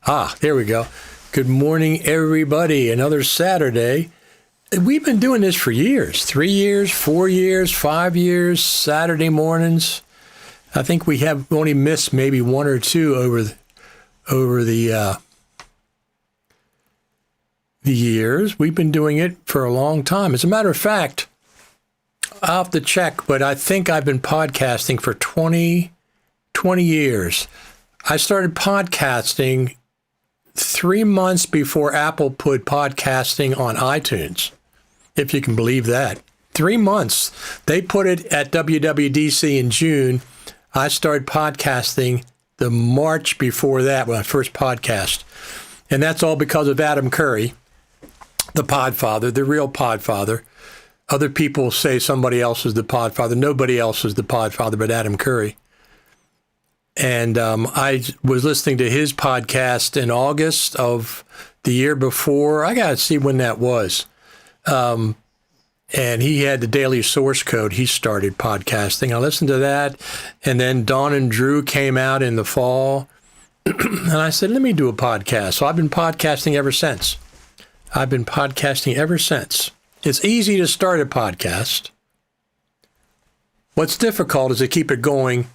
There we go. Good morning, everybody. Another Saturday. We've been doing this for years, 3 years, 4 years, 5 years, Saturday mornings. I think we have only missed maybe one or two over the years. We've been doing it for a long time. As a matter of fact, I'll have to check, but I think I've been podcasting for 20 years. I started podcasting 3 months before Apple put podcasting on iTunes, if you can believe that. 3 months. They put it at WWDC in June. I started podcasting the March before that, when I first podcast. And that's all because of Adam Curry, the podfather, the real podfather. Other people say somebody else is the podfather. Nobody else is the podfather but Adam Curry. And I was listening to his podcast in August of the year before. I got to see when that was. And he had the daily source code. He started podcasting. I listened to that. And then Dawn and Drew came out in the fall. And I said, let me do a podcast. So I've been podcasting ever since. It's easy to start a podcast. What's difficult is to keep it going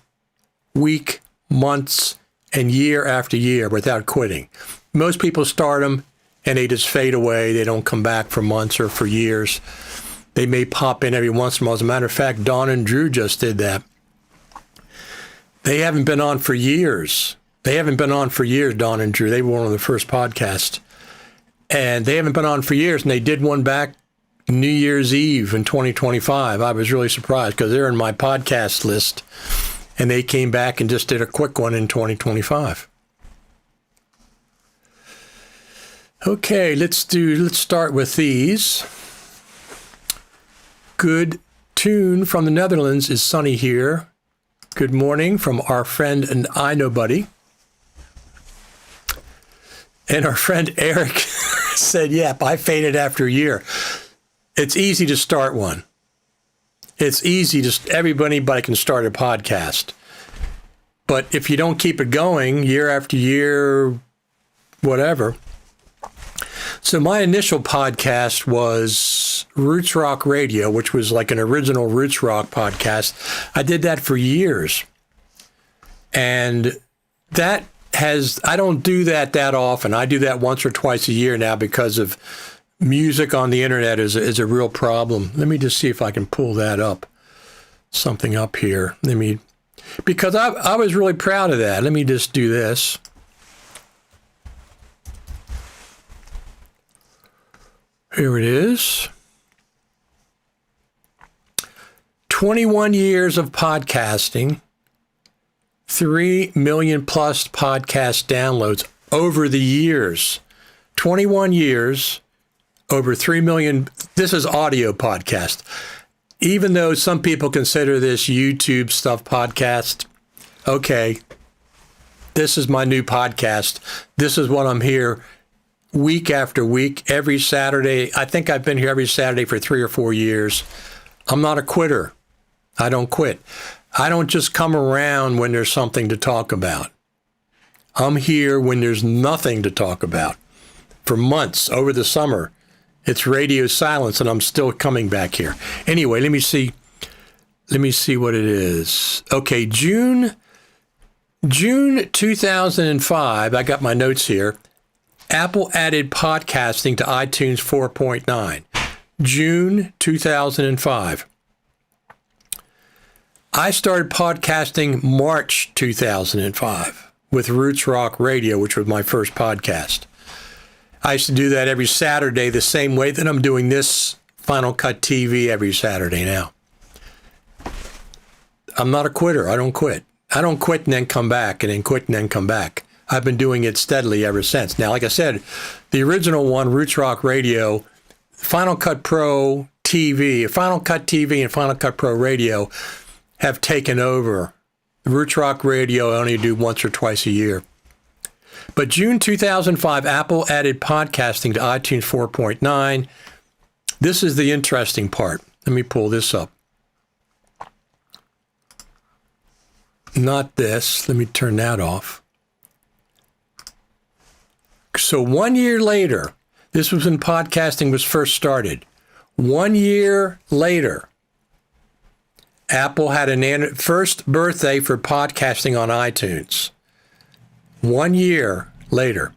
week, months, and year after year without quitting. Most people start them and they just fade away. They don't come back for months or for years. They may pop in every once in a while. As a matter of fact, Dawn and Drew just did that. They haven't been on for years. Dawn and Drew. They were one of the first podcasts. And they haven't been on for years. And they did one back New Year's Eve in 2025. I was really surprised because they're in my podcast list. And they came back and just did a quick one in 2025. Okay, let's start with these. Good tune from the Netherlands is Sunny here. Good morning from our friend and I Nobody. And our friend Eric said, yep, I faded after a year. It's easy to start one. It's easy to, everybody can start a podcast. But if you don't keep it going year after year, whatever. So my initial podcast was Roots Rock Radio, which was like an original Roots Rock podcast. I did that for years. And I don't do that often. I do that once or twice a year now because of music on the internet is a real problem. Let me just see if I can pull that up. Something up here. Because I was really proud of that. Let me just do this. Here it is. 21 years of podcasting, 3 million plus podcast downloads over the years. 21 years. Over 3 million. This is audio podcast. Even though some people consider this YouTube stuff podcast, okay, this is my new podcast. This is what I'm here week after week, every Saturday. I think I've been here every Saturday for 3 or 4 years. I'm not a quitter. I don't quit. I don't just come around when there's something to talk about. I'm here when there's nothing to talk about. For months over the summer, it's radio silence, and I'm still coming back here. Anyway, let me see what it is. Okay, June 2005, I got my notes here. Apple added podcasting to iTunes 4.9. June 2005. I started podcasting March 2005 with Roots Rock Radio, which was my first podcast. I used to do that every Saturday the same way that I'm doing this Final Cut TV every Saturday now. I'm not a quitter. I don't quit. I don't quit and then come back and then quit and then come back. I've been doing it steadily ever since. Now, like I said, the original one, Roots Rock Radio, Final Cut Pro TV, Final Cut TV and Final Cut Pro Radio have taken over. Roots Rock Radio I only do once or twice a year. But June 2005, Apple added podcasting to iTunes 4.9. This is the interesting part. Let me pull this up. Not this. Let me turn that off. So 1 year later, this was when podcasting was first started. 1 year later, Apple had a first birthday for podcasting on iTunes. 1 year later.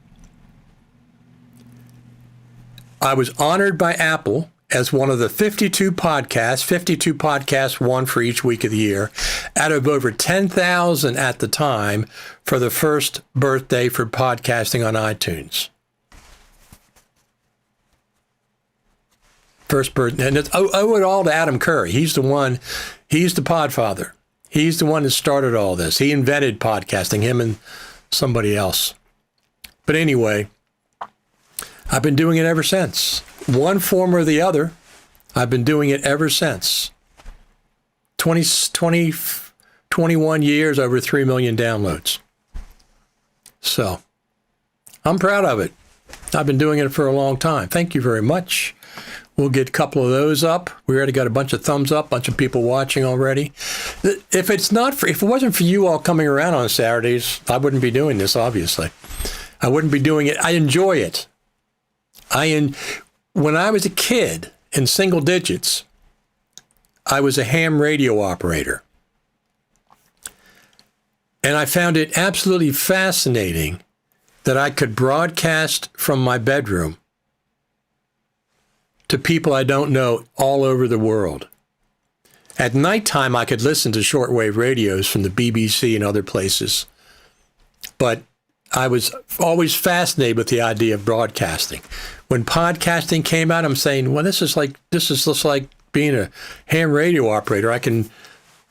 I was honored by Apple as one of the 52 podcasts, one for each week of the year, out of over 10,000 at the time for the first birthday for podcasting on iTunes. First birthday, and it's owe it all to Adam Curry. He's the podfather. He's the one that started all this. He invented podcasting, him and somebody else. But anyway, I've been doing it ever since. One form or the other, I've been doing it ever since. 21 years, over 3 million downloads. So, I'm proud of it. I've been doing it for a long time. Thank you very much. We'll get a couple of those up. We already got a bunch of thumbs up, bunch of people watching already. If it wasn't for you all coming around on Saturdays, I wouldn't be doing this, obviously. I wouldn't be doing it. I enjoy it. When I was a kid in single digits, I was a ham radio operator. And I found it absolutely fascinating that I could broadcast from my bedroom to people I don't know all over the world. At nighttime, I could listen to shortwave radios from the BBC and other places. But I was always fascinated with the idea of broadcasting. When podcasting came out, I'm saying, well, this is just like being a ham radio operator. I can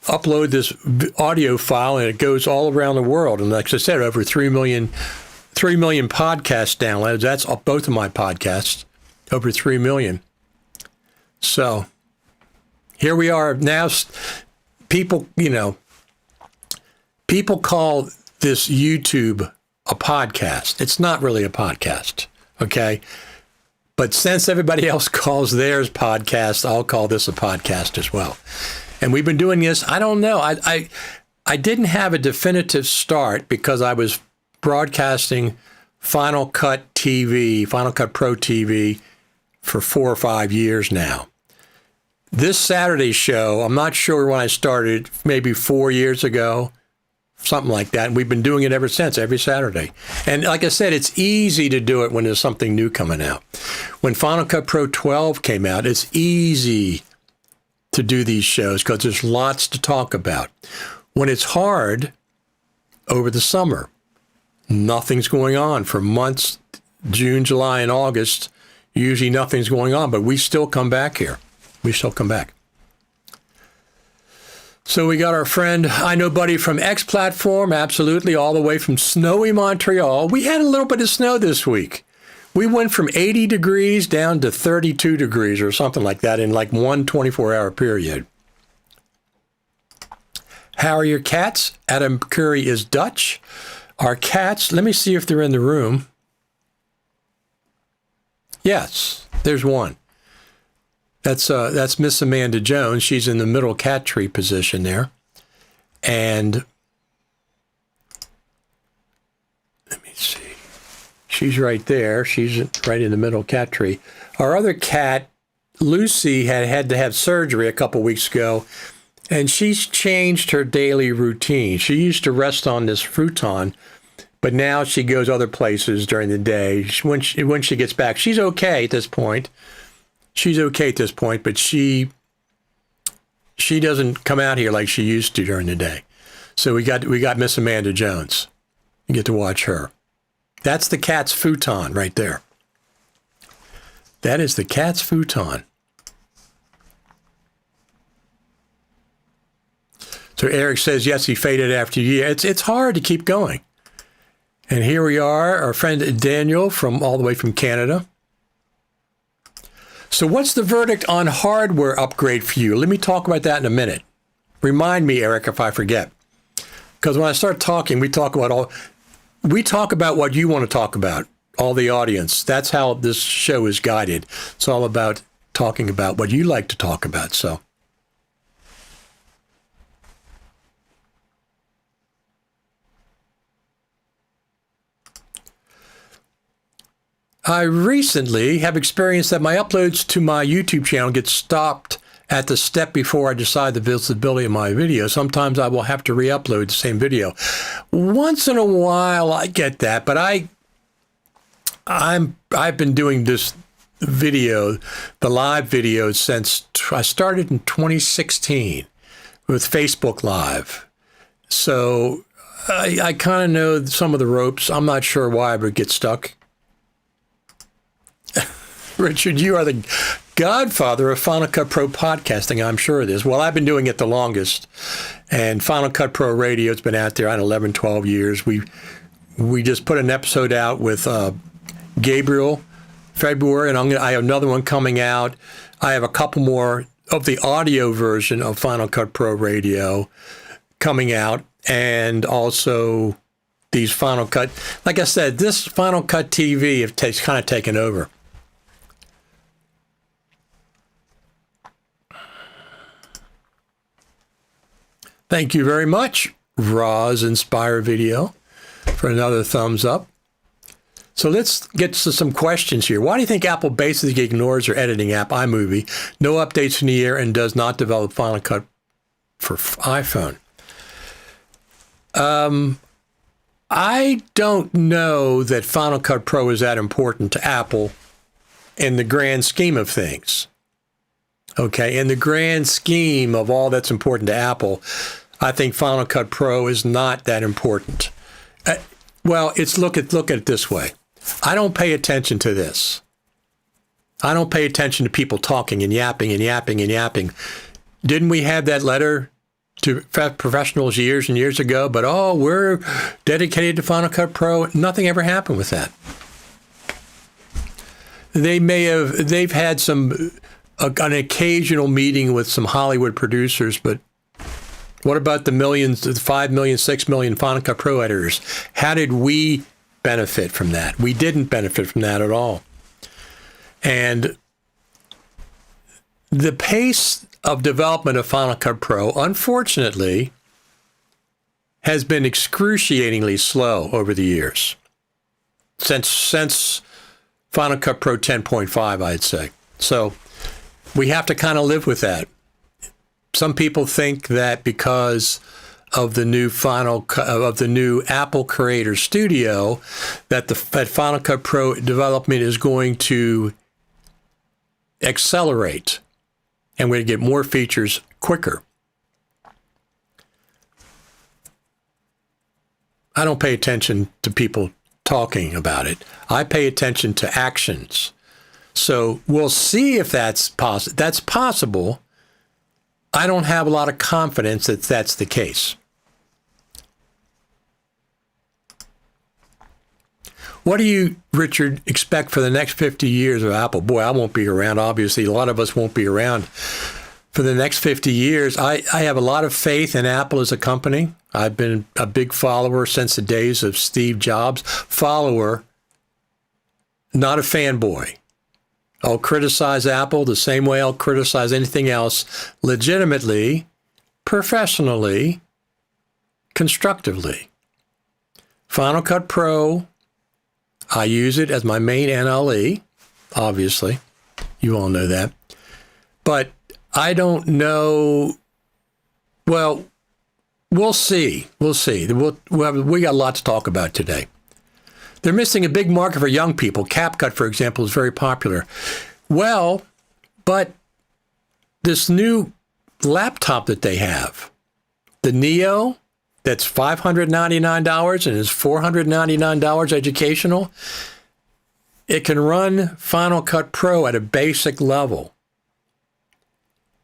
upload this audio file and it goes all around the world. And like I said, over 3 million podcast downloads. That's both of my podcasts, over 3 million. So here we are now. People call this YouTube a podcast. It's not really a podcast, okay? But since everybody else calls theirs podcast, I'll call this a podcast as well. And we've been doing this, I don't know. I didn't have a definitive start because I was broadcasting Final Cut TV, Final Cut Pro TV for 4 or 5 years now. This Saturday show, I'm not sure when I started, maybe 4 years ago, something like that. And we've been doing it ever since, every Saturday. And like I said, it's easy to do it when there's something new coming out. When Final Cut Pro 12 came out, it's easy to do these shows because there's lots to talk about. When it's hard, over the summer, nothing's going on for months, June, July, and August. Usually nothing's going on, but we still come back here. We still come back. So we got our friend, I Know Buddy from X Platform, absolutely, all the way from snowy Montreal. We had a little bit of snow this week. We went from 80 degrees down to 32 degrees or something like that in like one 24-hour period. How are your cats? Adam Curry is Dutch. Our cats, let me see if they're in the room. Yes, there's one. That's Miss Amanda Jones. She's in the middle cat tree position there. And let me see. She's right there. She's right in the middle cat tree. Our other cat, Lucy, had to have surgery a couple weeks ago, and she's changed her daily routine. She used to rest on this futon, but now she goes other places during the day. When she gets back, she's okay at this point. She's okay at this point, but she doesn't come out here like she used to during the day. So we got Miss Amanda Jones. You get to watch her. That's the cat's futon right there. That is the cat's futon. So Eric says, yes, he faded after a year. It's hard to keep going. And here we are, our friend Daniel all the way from Canada. So what's the verdict on hardware upgrade for you? Let me talk about that in a minute. Remind me, Eric, if I forget. Because when I start talking, we talk about what you want to talk about, all the audience. That's how this show is guided. It's all about talking about what you like to talk about. So I recently have experienced that my uploads to my YouTube channel get stopped at the step before I decide the visibility of my video. Sometimes I will have to re-upload the same video. Once in a while I get that, but I've been doing this video, the live videos, since I started in 2016 with Facebook Live. So I kind of know some of the ropes. I'm not sure why I would get stuck. Richard, you are the godfather of Final Cut Pro podcasting, I'm sure it is. Well, I've been doing it the longest. And Final Cut Pro Radio has been out there on 11, 12 years. We just put an episode out with Gabriel February, and I have another one coming out. I have a couple more of the audio version of Final Cut Pro Radio coming out, and also these Final Cut. Like I said, this Final Cut TV has kind of taken over. Thank you very much, Roz Inspire Video, for another thumbs up. So let's get to some questions here. Why do you think Apple basically ignores their editing app, iMovie, no updates in the year, and does not develop Final Cut for iPhone? I don't know that Final Cut Pro is that important to Apple in the grand scheme of things. Okay, in the grand scheme of all that's important to Apple, I think Final Cut Pro is not that important. Well, look at it this way. I don't pay attention to this. I don't pay attention to people talking and yapping and yapping and yapping. Didn't we have that letter to professionals years and years ago? But, we're dedicated to Final Cut Pro. Nothing ever happened with that. They've had an occasional meeting with some Hollywood producers, but what about the millions, the 5 million, 6 million Final Cut Pro editors? How did we benefit from that? We didn't benefit from that at all. And the pace of development of Final Cut Pro, unfortunately, has been excruciatingly slow over the years. Since Final Cut Pro 10.5, I'd say. So we have to kind of live with that. Some people think that because of the new Apple Creator Studio, that Final Cut Pro development is going to accelerate, and we're going to get more features quicker. I don't pay attention to people talking about it. I pay attention to actions. So we'll see if that's possible. That's possible. I don't have a lot of confidence that that's the case. What do you, Richard, expect for the next 50 years of Apple? Boy, I won't be around. Obviously, a lot of us won't be around for the next 50 years. I have a lot of faith in Apple as a company. I've been a big follower since the days of Steve Jobs. Follower, not a fanboy. I'll criticize Apple the same way I'll criticize anything else, legitimately, professionally, constructively. Final Cut Pro, I use it as my main NLE, obviously. You all know that. But I don't know. Well, we'll see. We'll see. We got a lot to talk about today. They're missing a big market for young people. CapCut, for example, is very popular. Well, but this new laptop that they have, the Neo, that's $599 and is $499 educational, it can run Final Cut Pro at a basic level.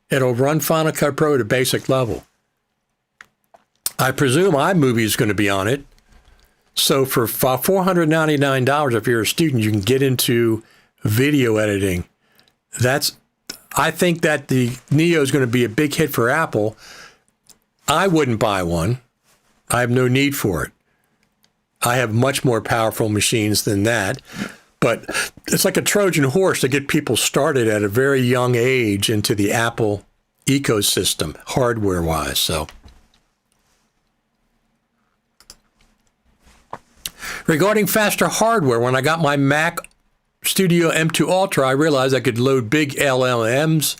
It'll run Final Cut Pro at a basic level. I presume iMovie is going to be on it. So for $499, if you're a student, you can get into video editing. I think that the Neo is going to be a big hit for Apple. I wouldn't buy one. I have no need for it. I have much more powerful machines than that. But it's like a Trojan horse to get people started at a very young age into the Apple ecosystem, hardware-wise. So, regarding faster hardware, when I got my Mac Studio M2 Ultra, I realized I could load big LLMs,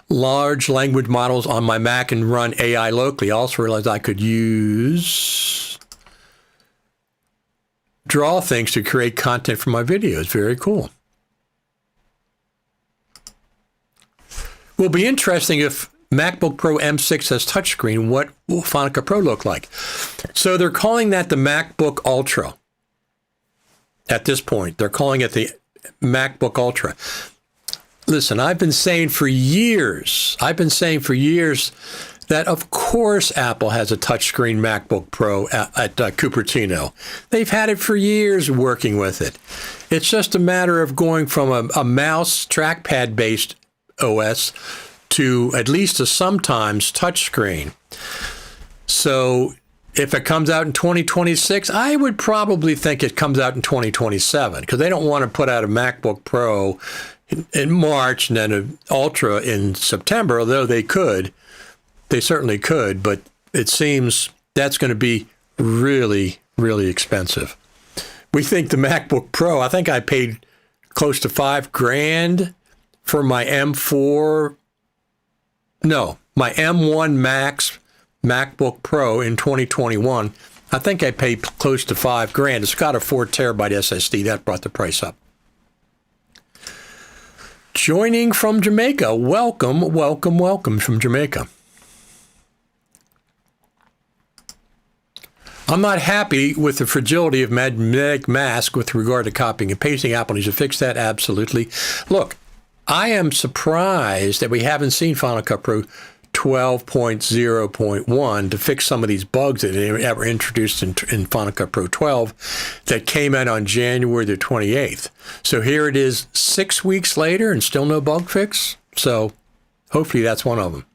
large language models on my Mac and run AI locally. I also realized I could use draw things to create content for my videos. Very cool. Will be interesting if MacBook Pro M6 has touchscreen. What will Final Cut Pro look like? So they're calling that the MacBook Ultra. At this point, they're calling it the MacBook Ultra. Listen, I've been saying for years that of course Apple has a touchscreen MacBook Pro at Cupertino. They've had it for years working with it. It's just a matter of going from a mouse trackpad-based OS to at least a sometimes touchscreen. So if it comes out in 2026, I would probably think it comes out in 2027 because they don't want to put out a MacBook Pro in March and then an Ultra in September, although they could. They certainly could, but it seems that's going to be really, really expensive. We think the MacBook Pro, I think I paid close to $5,000 for my my M1 Max MacBook Pro in 2021. I think I paid close to $5,000. It's got a 4 terabyte SSD. That brought the price up. Joining from Jamaica. Welcome, welcome, welcome from Jamaica. I'm not happy with the fragility of magnetic mask with regard to copying and pasting. Apple needs to fix that. Absolutely. Look, I am surprised that we haven't seen Final Cut Pro 12.0.1 to fix some of these bugs that they ever introduced in Final Cut Pro 12 that came out on January the 28th. So here it is 6 weeks later and still no bug fix. So hopefully that's one of them.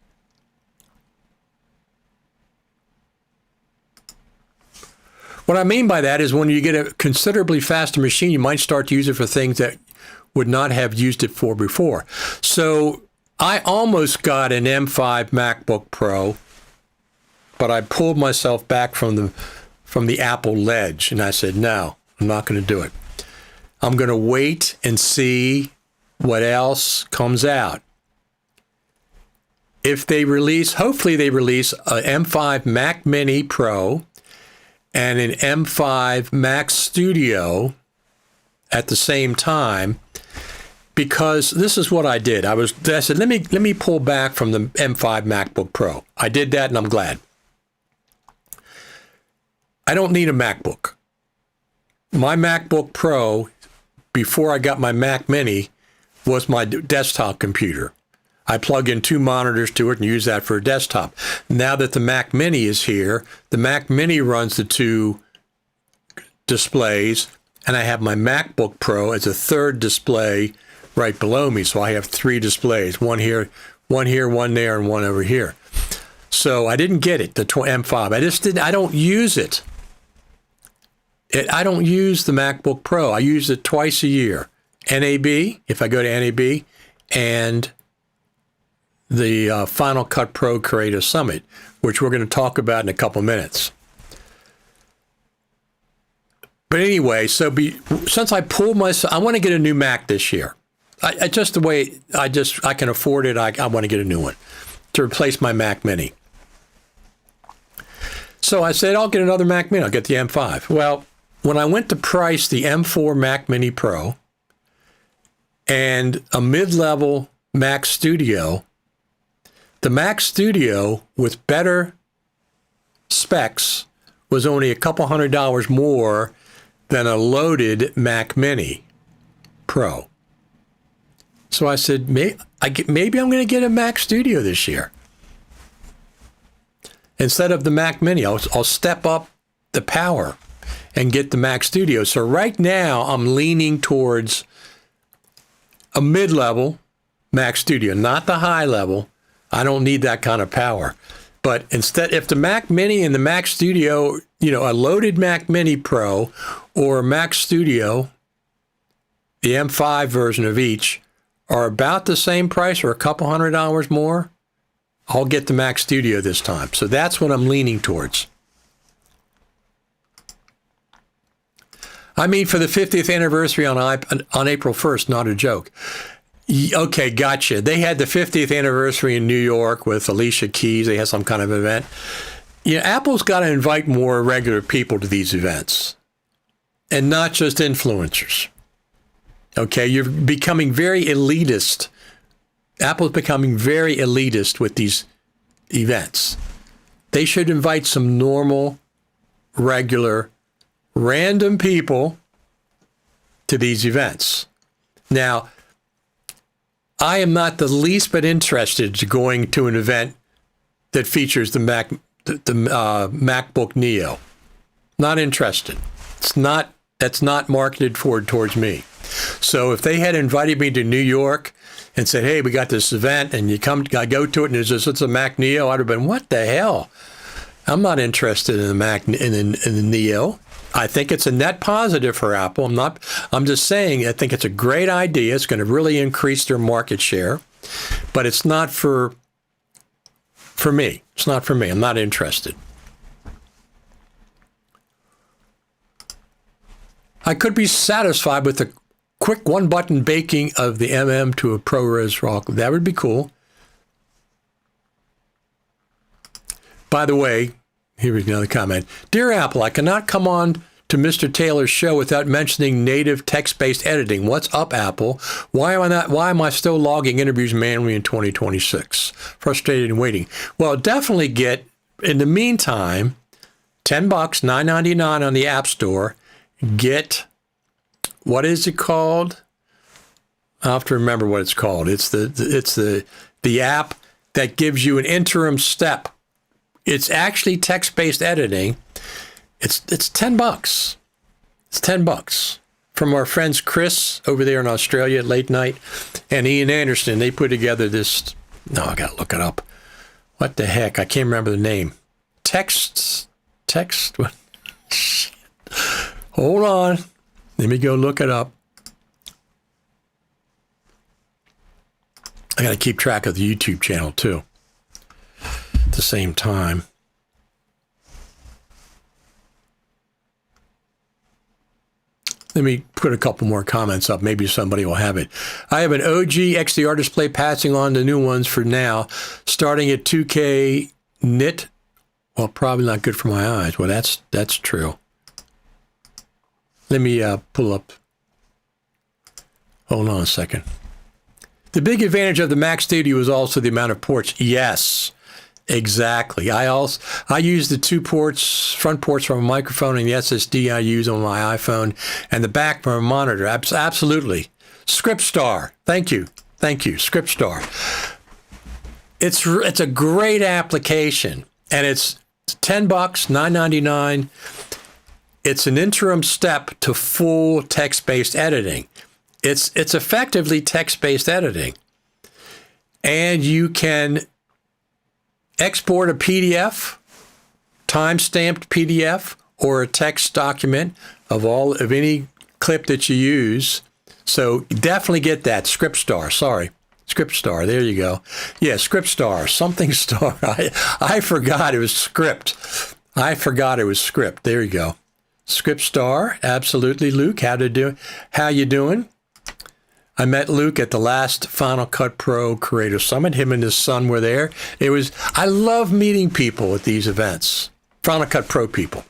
What I mean by that is when you get a considerably faster machine, you might start to use it for things that would not have used it for before. So I almost got an M5 MacBook Pro, but I pulled myself back from the Apple ledge, and I said, no, I'm not going to do it. I'm going to wait and see what else comes out. If they release, hopefully they release an M5 Mac Mini Pro and an M5 Mac Studio at the same time, because this is what I did. I said, let me pull back from the M5 MacBook Pro. I did that, and I'm glad. I don't need a MacBook. My MacBook Pro, before I got my Mac Mini, was my desktop computer. I plug in 2 monitors to it and use that for a desktop. Now that the Mac Mini is here, the Mac Mini runs the 2 displays, and I have my MacBook Pro as a third display right below me. So I have 3 displays, one here, one there, and one over here. So I didn't get it, the M5. I don't use it. I don't use the MacBook Pro. I use it twice a year. NAB, if I go to NAB, and the Final Cut Pro Creator Summit, which we're going to talk about in a couple minutes. But anyway, since I pulled myself, I want to get a new Mac this year. I just the way I can afford it, I want to get a new one to replace my Mac Mini. So I said, I'll get another Mac Mini. I'll get the M5. Well, when I went to price the M4 Mac Mini Pro and a mid-level Mac Studio, the Mac Studio with better specs was only a couple $100 more than a loaded Mac Mini Pro. So I said, maybe I'm going to get a Mac Studio this year. Instead of the Mac Mini, I'll step up the power and get the Mac Studio. So right now, I'm leaning towards a mid-level Mac Studio, not the high level. I don't need that kind of power. But instead, if the Mac Mini and the Mac Studio, a loaded Mac Mini Pro or a Mac Studio, the M5 version of each, are about the same price or a couple $100 more, I'll get the Mac Studio this time. So that's what I'm leaning towards. I mean, for the 50th anniversary on April 1st, not a joke. Okay, gotcha. They had the 50th anniversary in New York with Alicia Keys. They had some kind of event. Apple's got to invite more regular people to these events and not just influencers. Okay, you're becoming very elitist. Apple's becoming very elitist with these events. They should invite some normal, regular, random people to these events. Now, I am not the least bit interested in going to an event that features the MacBook Neo. Not interested. That's not marketed towards me. So if they had invited me to New York and said, "Hey, we got this event," and I go to it, and it's a Mac Neo, I'd have been, "What the hell? I'm not interested in the Mac in the Neo." I think it's a net positive for Apple. I'm just saying I think it's a great idea. It's going to really increase their market share, but it's not for me. It's not for me. I'm not interested. I could be satisfied with the quick one-button baking of the MM to a ProRes RAW. That would be cool. By the way, here's another comment. Dear Apple, I cannot come on to Mr. Taylor's show without mentioning native text-based editing. What's up, Apple? Why am I still logging interviews manually in 2026? Frustrated and waiting. Well, definitely in the meantime, $10, $9.99 on the App Store. Get, what is it called? I have to remember what it's called. It's the app that gives you an interim step. It's actually text-based editing. It's $10. It's $10 from our friends Chris over there in Australia at Late Night and Ian Anderson. They put together this. No, I gotta look it up. What the heck? I can't remember the name. Text. What? Hold on. Let me go look it up. I got to keep track of the YouTube channel too. At the same time. Let me put a couple more comments up. Maybe somebody will have it. I have an OG XDR display passing on the new ones for now, starting at 2K nit. Well, probably not good for my eyes. Well, that's true. Let me pull up. Hold on a second. The big advantage of the Mac Studio is also the amount of ports. Yes, exactly. I use the two ports, front ports from a microphone, and the SSD I use on my iPhone, and the back from a monitor. Absolutely. ScriptStar. Thank you. ScriptStar. It's a great application, and it's $10, $9.99. It's an interim step to full text-based editing. It's effectively text-based editing. And you can export a PDF, time-stamped PDF, or a text document of any clip that you use. So definitely get that. ScriptStar. There you go. Yeah, ScriptStar. Something star. I forgot it was script. There you go. ScriptStar, absolutely. Luke, how you doing? I met Luke at the last Final Cut Pro Creator Summit. Him and his son were there. I love meeting people at these events. Final Cut Pro people.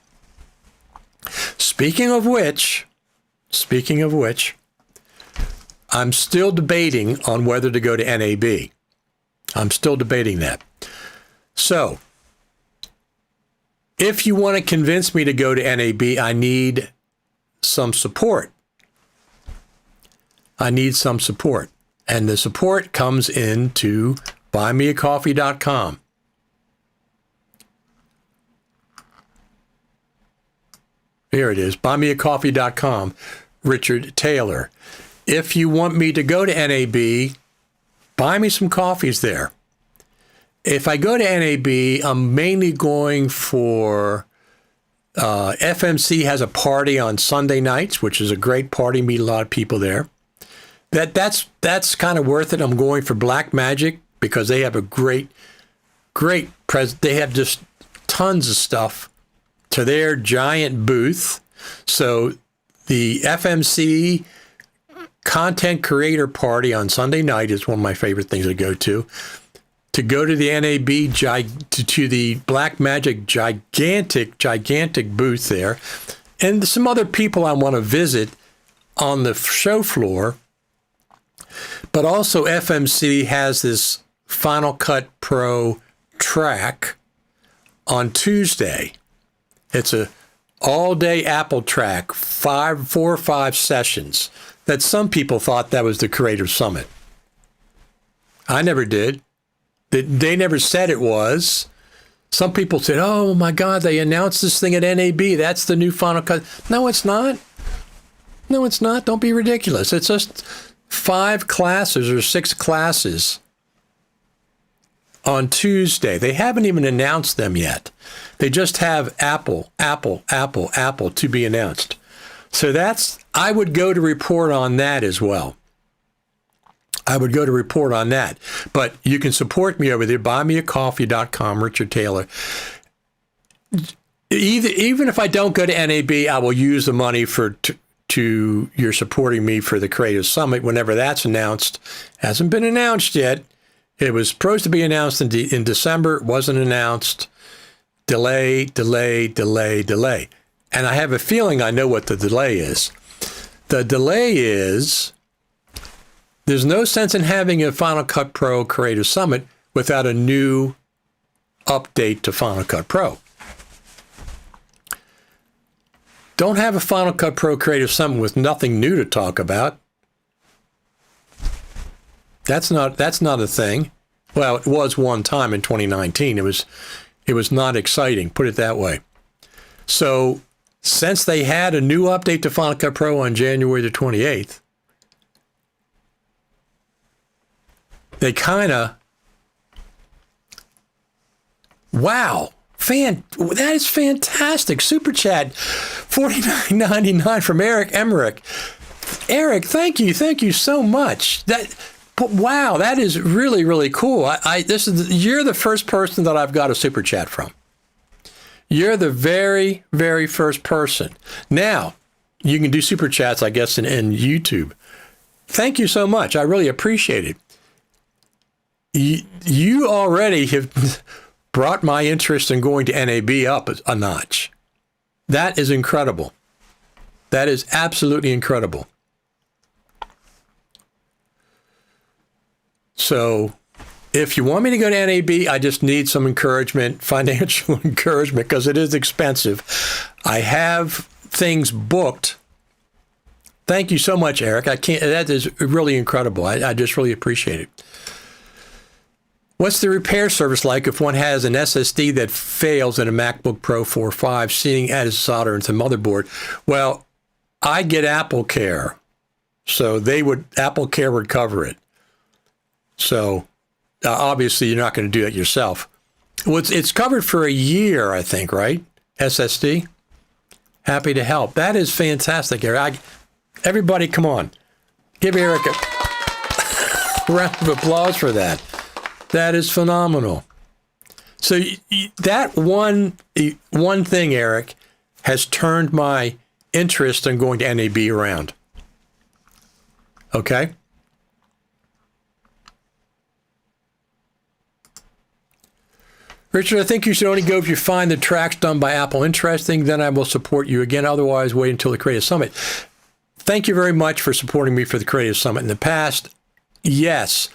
Speaking of which, I'm still debating on whether to go to NAB. I'm still debating that. So, if you want to convince me to go to NAB, I need some support. And the support comes into buymeacoffee.com. Here it is, buymeacoffee.com, Richard Taylor. If you want me to go to NAB, buy me some coffees there. If I go to NAB, I'm mainly going for FMC has a party on Sunday nights, which is a great party. Meet a lot of people there. That's kind of worth it. I'm going for Black Magic because they have a great they have just tons of stuff to their giant booth. So The FMC Content Creator Party on Sunday night is one of my favorite things to go to. To go to the NAB, to the Black Magic gigantic booth there. And some other people I want to visit on the show floor. But also FMC has this Final Cut Pro track on Tuesday. It's a all-day Apple track, 4 or 5 sessions, that some people thought that was the Creator Summit. I never did. They never said it was. Some people said, oh my God, they announced this thing at NAB. That's the new Final Cut. No, it's not. No, it's not. Don't be ridiculous. It's just 5 classes or 6 classes on Tuesday. They haven't even announced them yet. They just have Apple to be announced. So I would go to report on that as well. I would go to report on that. But you can support me over there, buymeacoffee.com, Richard Taylor. Even if I don't go to NAB, I will use the money to you're supporting me for the Creative Summit whenever that's announced. Hasn't been announced yet. It was supposed to be announced in December. It wasn't announced. Delay. And I have a feeling I know what the delay is. The delay is there's no sense in having a Final Cut Pro Creative Summit without a new update to Final Cut Pro. Don't have a Final Cut Pro Creative Summit with nothing new to talk about. That's not a thing. Well, it was one time in 2019. It was not exciting, put it that way. So since they had a new update to Final Cut Pro on January the 28th, they kind of, wow, that is fantastic. Super chat, $49.99 from Eric Emmerich. Eric, thank you so much. Wow, that is really, really cool. You're the first person that I've got a super chat from. You're the very, very first person. Now, you can do super chats, I guess, in YouTube. Thank you so much. I really appreciate it. You already have brought my interest in going to NAB up a notch. That is incredible. That is absolutely incredible. So if you want me to go to NAB, I just need some encouragement, financial encouragement, because it is expensive. I have things booked. Thank you so much, Eric. That is really incredible. I just really appreciate it. What's the repair service like if one has an SSD that fails in a MacBook Pro 4 or 5, seeing as solder into the motherboard? Well, I get Apple Care. So Apple Care would cover it. So obviously you're not going to do it yourself. Well, it's covered for a year, I think, right? SSD. Happy to help. That is fantastic, Eric. Everybody, come on. Give Eric a round of applause for that. That is phenomenal. So that one thing, Eric, has turned my interest in going to NAB around. Okay? Richard, I think you should only go if you find the tracks done by Apple interesting. Then I will support you again. Otherwise, wait until the Creative Summit. Thank you very much for supporting me for the Creative Summit in the past. Yes,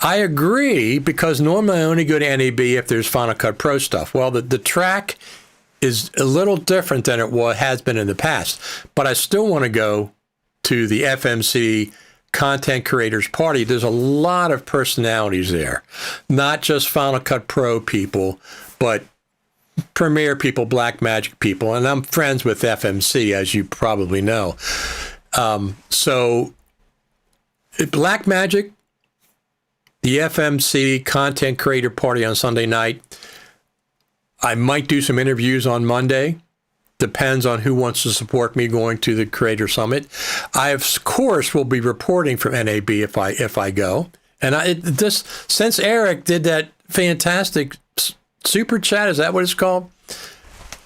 I agree, because normally I only go to NAB if there's Final Cut Pro stuff. Well, the track is a little different than it has been in the past, but I still want to go to the FMC Content Creators Party. There's a lot of personalities there, not just Final Cut Pro people, but Premiere people, Blackmagic people, and I'm friends with FMC, as you probably know. So Blackmagic, the FMC Content Creator Party on Sunday night. I might do some interviews on Monday. Depends on who wants to support me going to the Creator Summit. I, of course, will be reporting from NAB if I go. And since Eric did that fantastic super chat, is that what it's called?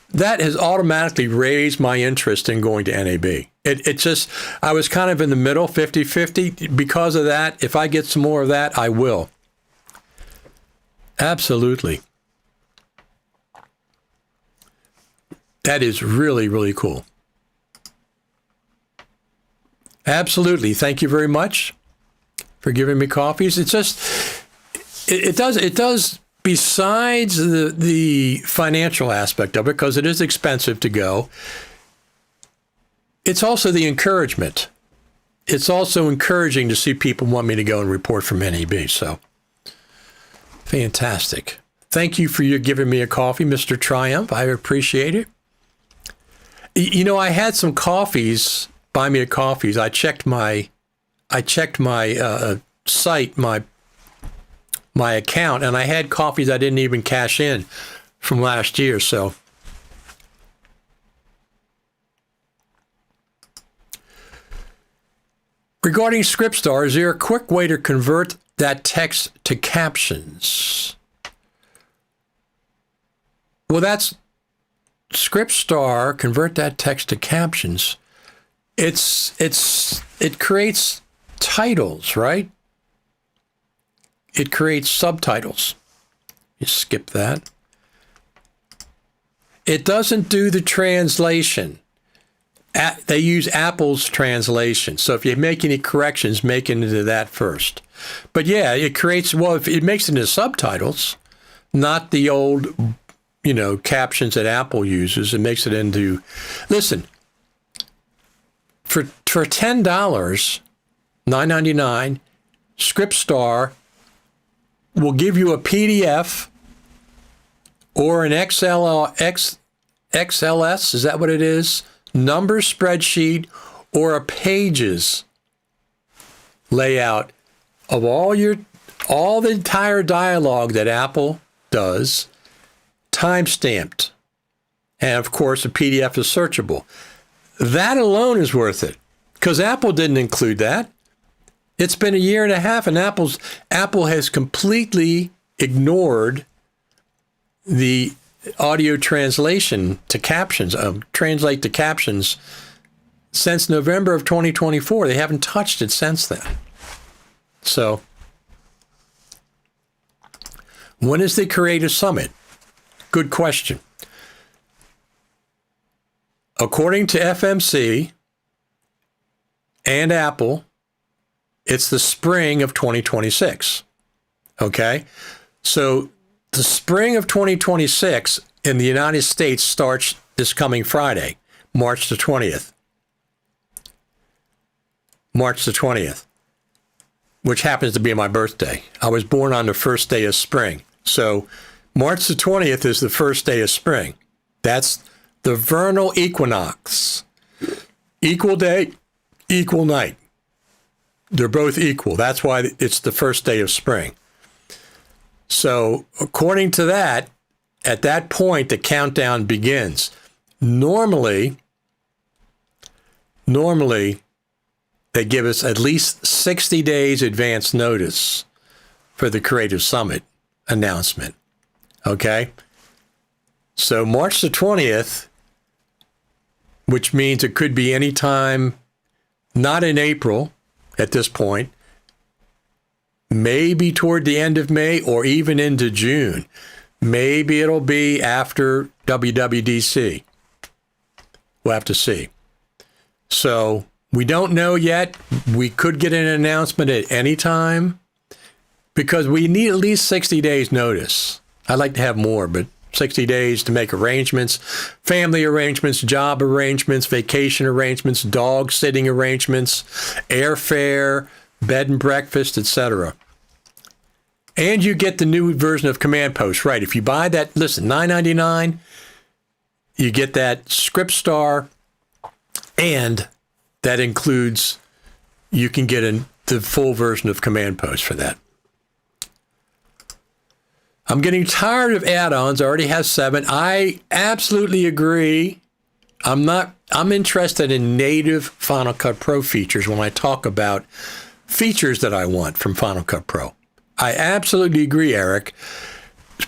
That has automatically raised my interest in going to NAB. It just, I was kind of in the middle, 50-50. Because of that, if I get some more of that, I will. Absolutely. That is really, really cool. Absolutely. Thank you very much for giving me coffees. It's just, it does, besides the financial aspect of it, because it is expensive to go, it's also the encouragement. It's also encouraging to see people want me to go and report from NEB. So, fantastic. Thank you for giving me a coffee, Mr. Triumph. I appreciate it. You know, I had some coffees, Buy Me a Coffees. I checked my site, my account, and I had coffees I didn't even cash in from last year. So, regarding ScriptStar, is there a quick way to convert that text to captions? Well, that's ScriptStar, convert that text to captions. It creates titles, right? It creates subtitles. You skip that. It doesn't do the translation. They use Apple's translation. So if you make any corrections, make it into that first. But yeah, it creates, well, if it makes it into subtitles, not the old, captions that Apple uses. It makes it into, listen, for $10, $9.99, ScriptStar will give you a PDF or an XLS, is that what it is? Number spreadsheet, or a pages layout of all the entire dialogue that Apple does, time-stamped. And of course, a PDF is searchable. That alone is worth it, because Apple didn't include that. It's been a year and a half, and Apple has completely ignored the audio translation to captions, translate to captions, since November of 2024. They haven't touched it since then. So, when is the Creative Summit? Good question. According to FMC and Apple, it's the spring of 2026. Okay? So, the spring of 2026 in the United States starts this coming Friday, March the 20th. March the 20th, which happens to be my birthday. I was born on the first day of spring. So March the 20th is the first day of spring. That's the vernal equinox. Equal day, equal night. They're both equal. That's why it's the first day of spring. So according to that, at that point, the countdown begins. Normally, they give us at least 60 days advance notice for the Creative Summit announcement. Okay? So March the 20th, which means it could be any time, not in April at this point, maybe toward the end of May or even into June. Maybe it'll be after WWDC. We'll have to see. So we don't know yet. We could get an announcement at any time because we need at least 60 days notice. I'd like to have more, but 60 days to make arrangements, family arrangements, job arrangements, vacation arrangements, dog sitting arrangements, airfare, bed and breakfast, etc. And you get the new version of Command Post, right? If you buy that, listen, $9.99, you get that ScriptStar, and that includes, you can get the full version of Command Post for that. I'm getting tired of add-ons. I already have 7. I absolutely agree. I'm interested in native Final Cut Pro features when I talk about features that I want from Final Cut Pro. I absolutely agree, Eric.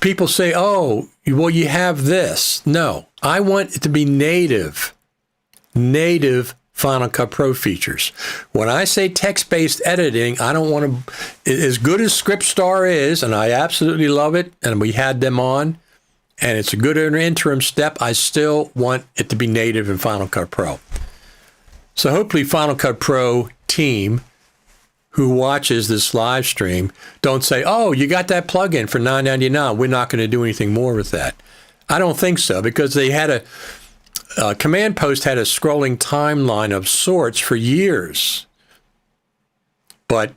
People say, oh, well, you have this. No, I want it to be native Final Cut Pro features. When I say text-based editing, I don't want to, as good as ScriptStar is, and I absolutely love it, and we had them on, and it's a good interim step, I still want it to be native in Final Cut Pro. So hopefully Final Cut Pro team who watches this live stream don't say, oh, you got that plugin for $9.99. We're not going to do anything more with that. I don't think so, because they had Command Post had a scrolling timeline of sorts for years. But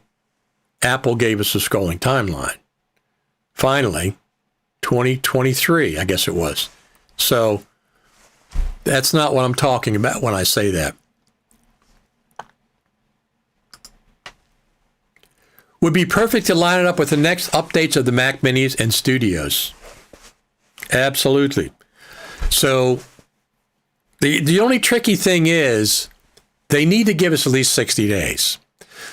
Apple gave us a scrolling timeline. Finally, 2023, I guess it was. So that's not what I'm talking about when I say that. Would be perfect to line it up with the next updates of the Mac Minis and Studios. Absolutely. So the only tricky thing is they need to give us at least 60 days.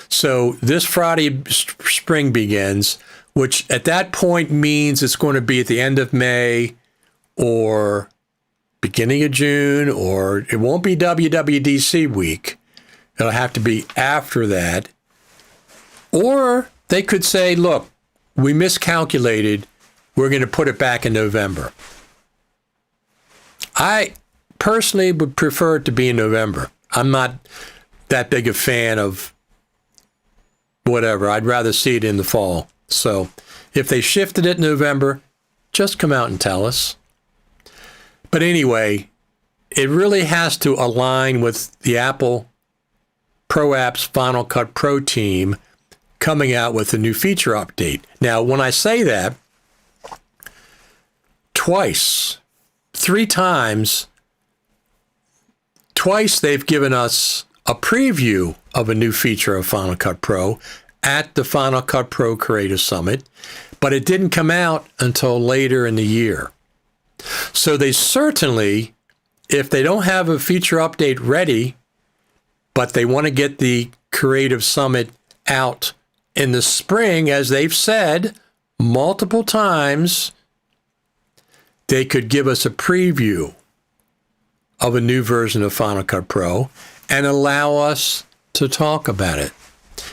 So this Friday, spring begins, which at that point means it's going to be at the end of May or beginning of June, or it won't be WWDC week. It'll have to be after that. Or they could say, look, we miscalculated. We're going to put it back in November. I personally would prefer it to be in November. I'm not that big a fan of whatever. I'd rather see it in the fall. So if they shifted it in November, just come out and tell us. But anyway, it really has to align with the Apple Pro Apps Final Cut Pro team coming out with a new feature update. Now, when I say that, twice they've given us a preview of a new feature of Final Cut Pro at the Final Cut Pro Creative Summit, but it didn't come out until later in the year. So they certainly, if they don't have a feature update ready, but they want to get the Creative Summit out in the spring, as they've said multiple times, they could give us a preview of a new version of Final Cut Pro and allow us to talk about it.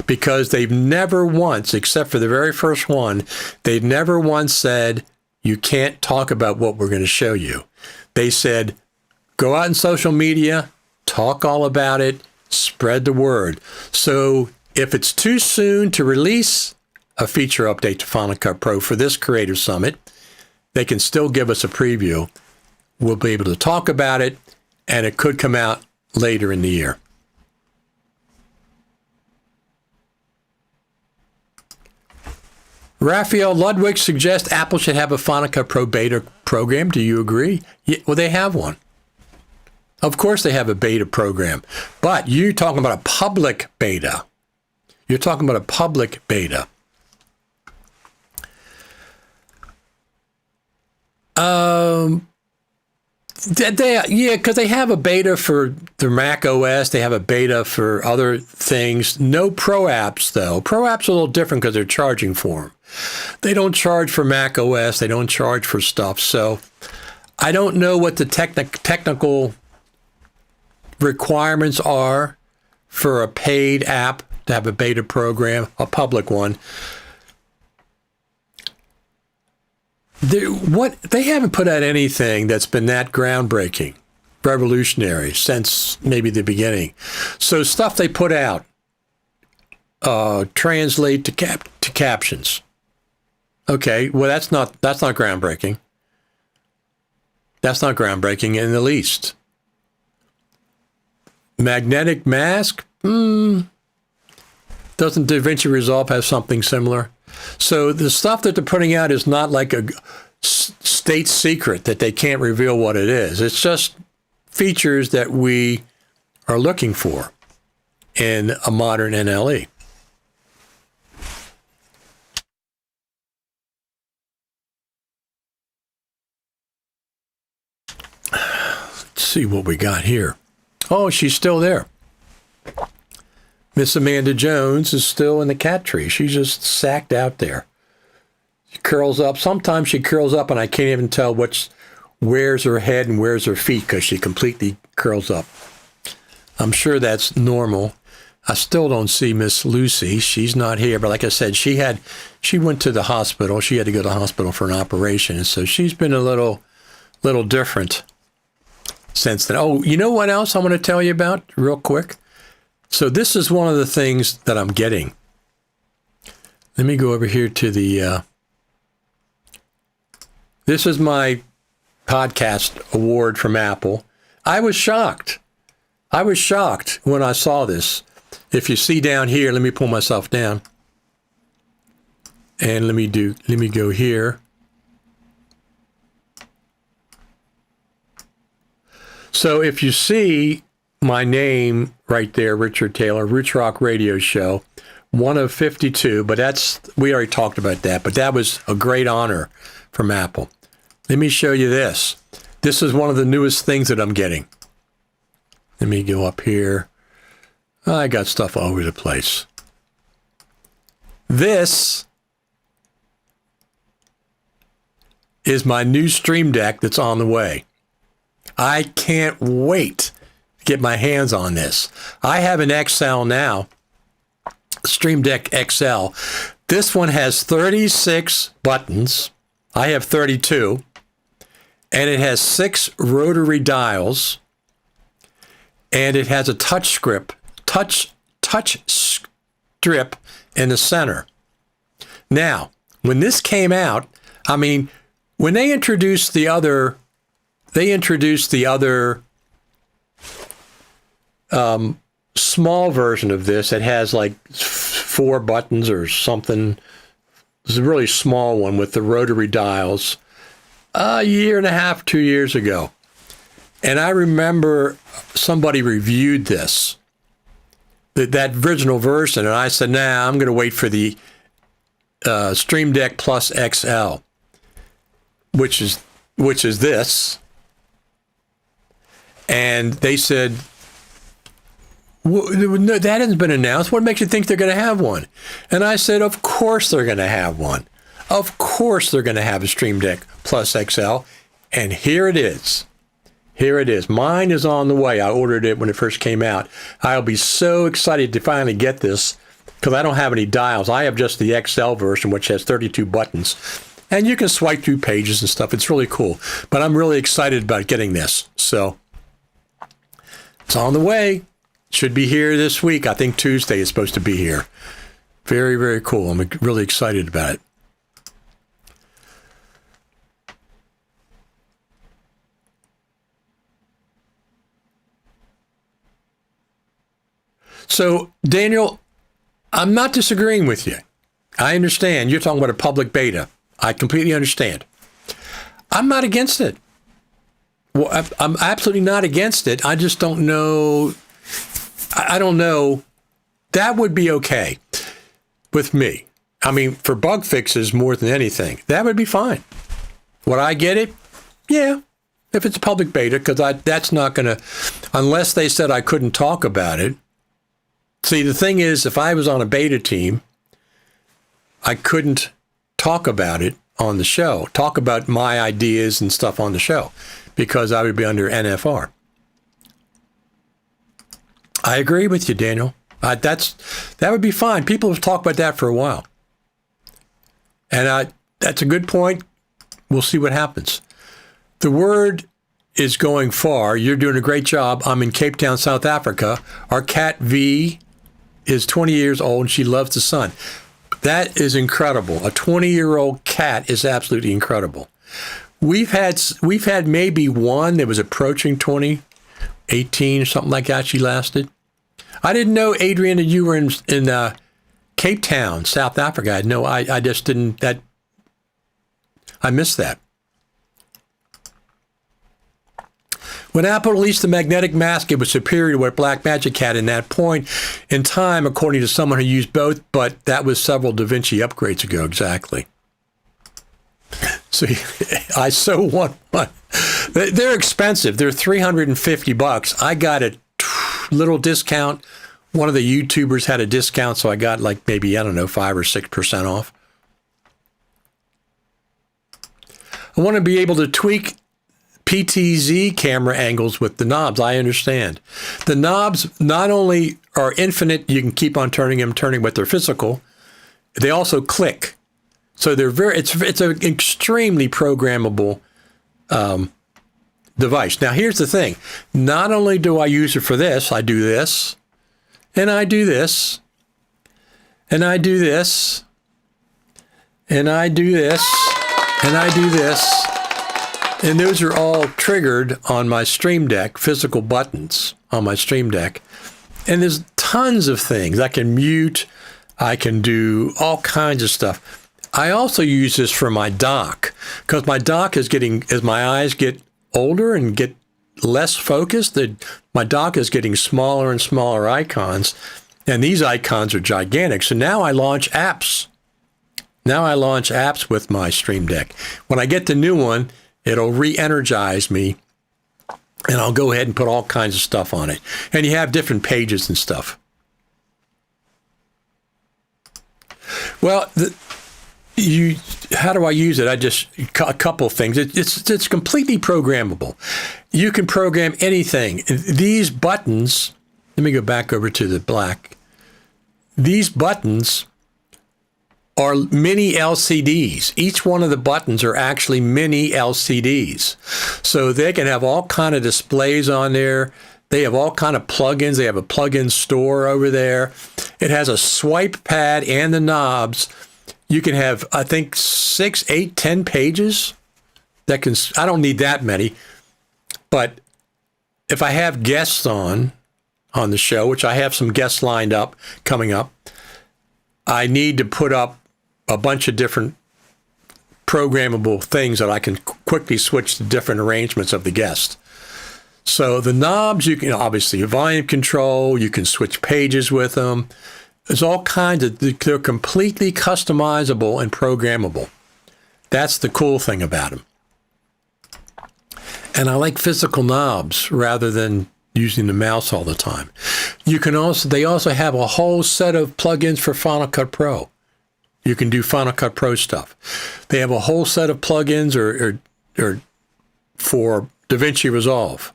Because they've never once, except for the very first one, they've never once said, you can't talk about what we're going to show you. They said, go out in social media, talk all about it, spread the word. So if it's too soon to release a feature update to Final Cut Pro for this Creative Summit, they can still give us a preview. We'll be able to talk about it, and it could come out later in the year. Raphael Ludwig suggests Apple should have a Final Cut Pro beta program. Do you agree? Yeah, well, they have one. Of course they have a beta program, but you're talking about a public beta. You're talking about a public beta. Because they have a beta for the Mac OS. They have a beta for other things. No Pro Apps, though. Pro Apps are a little different because they're charging for them. They don't charge for Mac OS. They don't charge for stuff. So I don't know what the technical requirements are for a paid app to have a beta program, a public one. They haven't put out anything that's been that groundbreaking, revolutionary since maybe the beginning. So stuff they put out, translate to captions. Okay, well that's not groundbreaking. That's not groundbreaking in the least. Magnetic mask? Doesn't DaVinci Resolve have something similar? So the stuff that they're putting out is not like a state secret that they can't reveal what it is. It's just features that we are looking for in a modern NLE. Let's see what we got here. Oh, she's still there. Miss Amanda Jones is still in the cat tree. She's just sacked out there. She curls up. Sometimes she curls up and I can't even tell where's her head and where's her feet because she completely curls up. I'm sure that's normal. I still don't see Miss Lucy. She's not here. But like I said, she went to the hospital. She had to go to the hospital for an operation. And so she's been a little different since then. Oh, you know what else I want to tell you about real quick? So this is one of the things that I'm getting. Let me go over here to the, this is my podcast award from Apple. I was shocked. I was shocked when I saw this. If you see down here, let me pull myself down. And let me go here. So if you see my name right there, Richard Taylor, Roots Rock Radio Show, one of 52, but we already talked about that, but that was a great honor from Apple. Let me show you this. This is one of the newest things that I'm getting. Let me go up here. I got stuff all over the place. This is my new Stream Deck that's on the way. I can't wait to get my hands on this. I have an XL now, Stream Deck XL. This one has 36 buttons. I have 32. And it has 6 rotary dials. And it has a touch strip in the center. Now, when this came out, I mean, when they introduced the other small version of this, it has like 4 buttons or something. It's a really small one with the rotary dials a year and a half, 2 years ago. And I remember somebody reviewed this, that original version, and I said, nah, I'm going to wait for the Stream Deck Plus XL, which is this. And they said, no, that hasn't been announced. What makes you think they're going to have one? And I said, of course they're going to have one. Of course they're going to have a Stream Deck Plus XL. And here it is. Here it is. Mine is on the way. I ordered it when it first came out. I'll be so excited to finally get this because I don't have any dials. I have just the XL version, which has 32 buttons. And you can swipe through pages and stuff. It's really cool. But I'm really excited about getting this. So it's on the way. Should be here this week. I think Tuesday is supposed to be here. Very, very cool. I'm really excited about it. So, Daniel, I'm not disagreeing with you. I understand. You're talking about a public beta. I completely understand. I'm not against it. Well, I'm absolutely not against it. I just don't know. I don't know. That would be okay with me. I mean, for bug fixes more than anything, that would be fine. Would I get it? Yeah, if it's a public beta, because that's not going to, unless they said I couldn't talk about it. See, the thing is, if I was on a beta team, I couldn't talk about it on the show, talk about my ideas and stuff on the show, because I would be under NFR. I agree with you, Daniel. That would be fine. People have talked about that for a while. And that's a good point. We'll see what happens. The word is going far. You're doing a great job. I'm in Cape Town, South Africa. Our cat V is 20 years old and she loves the sun. That is incredible. A 20-year-old cat is absolutely incredible. We've had maybe one that was approaching 20, 18 or something like that. She lasted. I didn't know, Adrian, that you were in Cape Town, South Africa. No, I just didn't. I missed that. When Apple released the magnetic mask, it was superior to what Blackmagic had in that point in time, according to someone who used both, but that was several DaVinci upgrades ago, exactly. So I so want one. They're expensive. They're $350. I got a little discount. One of the YouTubers had a discount, so I got like maybe, 5 or 6% off. I want to be able to tweak PTZ camera angles with the knobs. I understand. The knobs not only are infinite, you can keep on turning them, but they're physical. They also click. So they're it's an extremely programmable device. Now, here's the thing. Not only do I use it for this, I do this, and I do this, and I do this, and I do this, and I do this. And those are all triggered on my Stream Deck, physical buttons on my Stream Deck. And there's tons of things. I can mute. I can do all kinds of stuff. I also use this for my dock because my dock is getting, as my eyes get older and get less focused, my dock is getting smaller and smaller icons. And these icons are gigantic. So now I launch apps. Now I launch apps with my Stream Deck. When I get the new one, it'll re-energize me, and I'll go ahead and put all kinds of stuff on it. And you have different pages and stuff. Well, how do I use it? A couple of things. It's completely programmable. You can program anything. These buttons, let me go back over to the black. These buttons are mini LCDs. Each one of the buttons are actually mini LCDs. So they can have all kind of displays on there. They have all kind of plugins. They have a plugin store over there. It has a swipe pad and the knobs. You can have, I think, 6, 8, 10 pages. I don't need that many. But if I have guests on the show, which I have some guests lined up, coming up, I need to put up a bunch of different programmable things that I can quickly switch to different arrangements of the guest. So the knobs, you can obviously volume control, you can switch pages with them. There's all kinds of, they're completely customizable and programmable. That's the cool thing about them. And I like physical knobs rather than using the mouse all the time. They also have a whole set of plugins for Final Cut Pro. You can do Final Cut Pro stuff. They have a whole set of plugins or for DaVinci Resolve.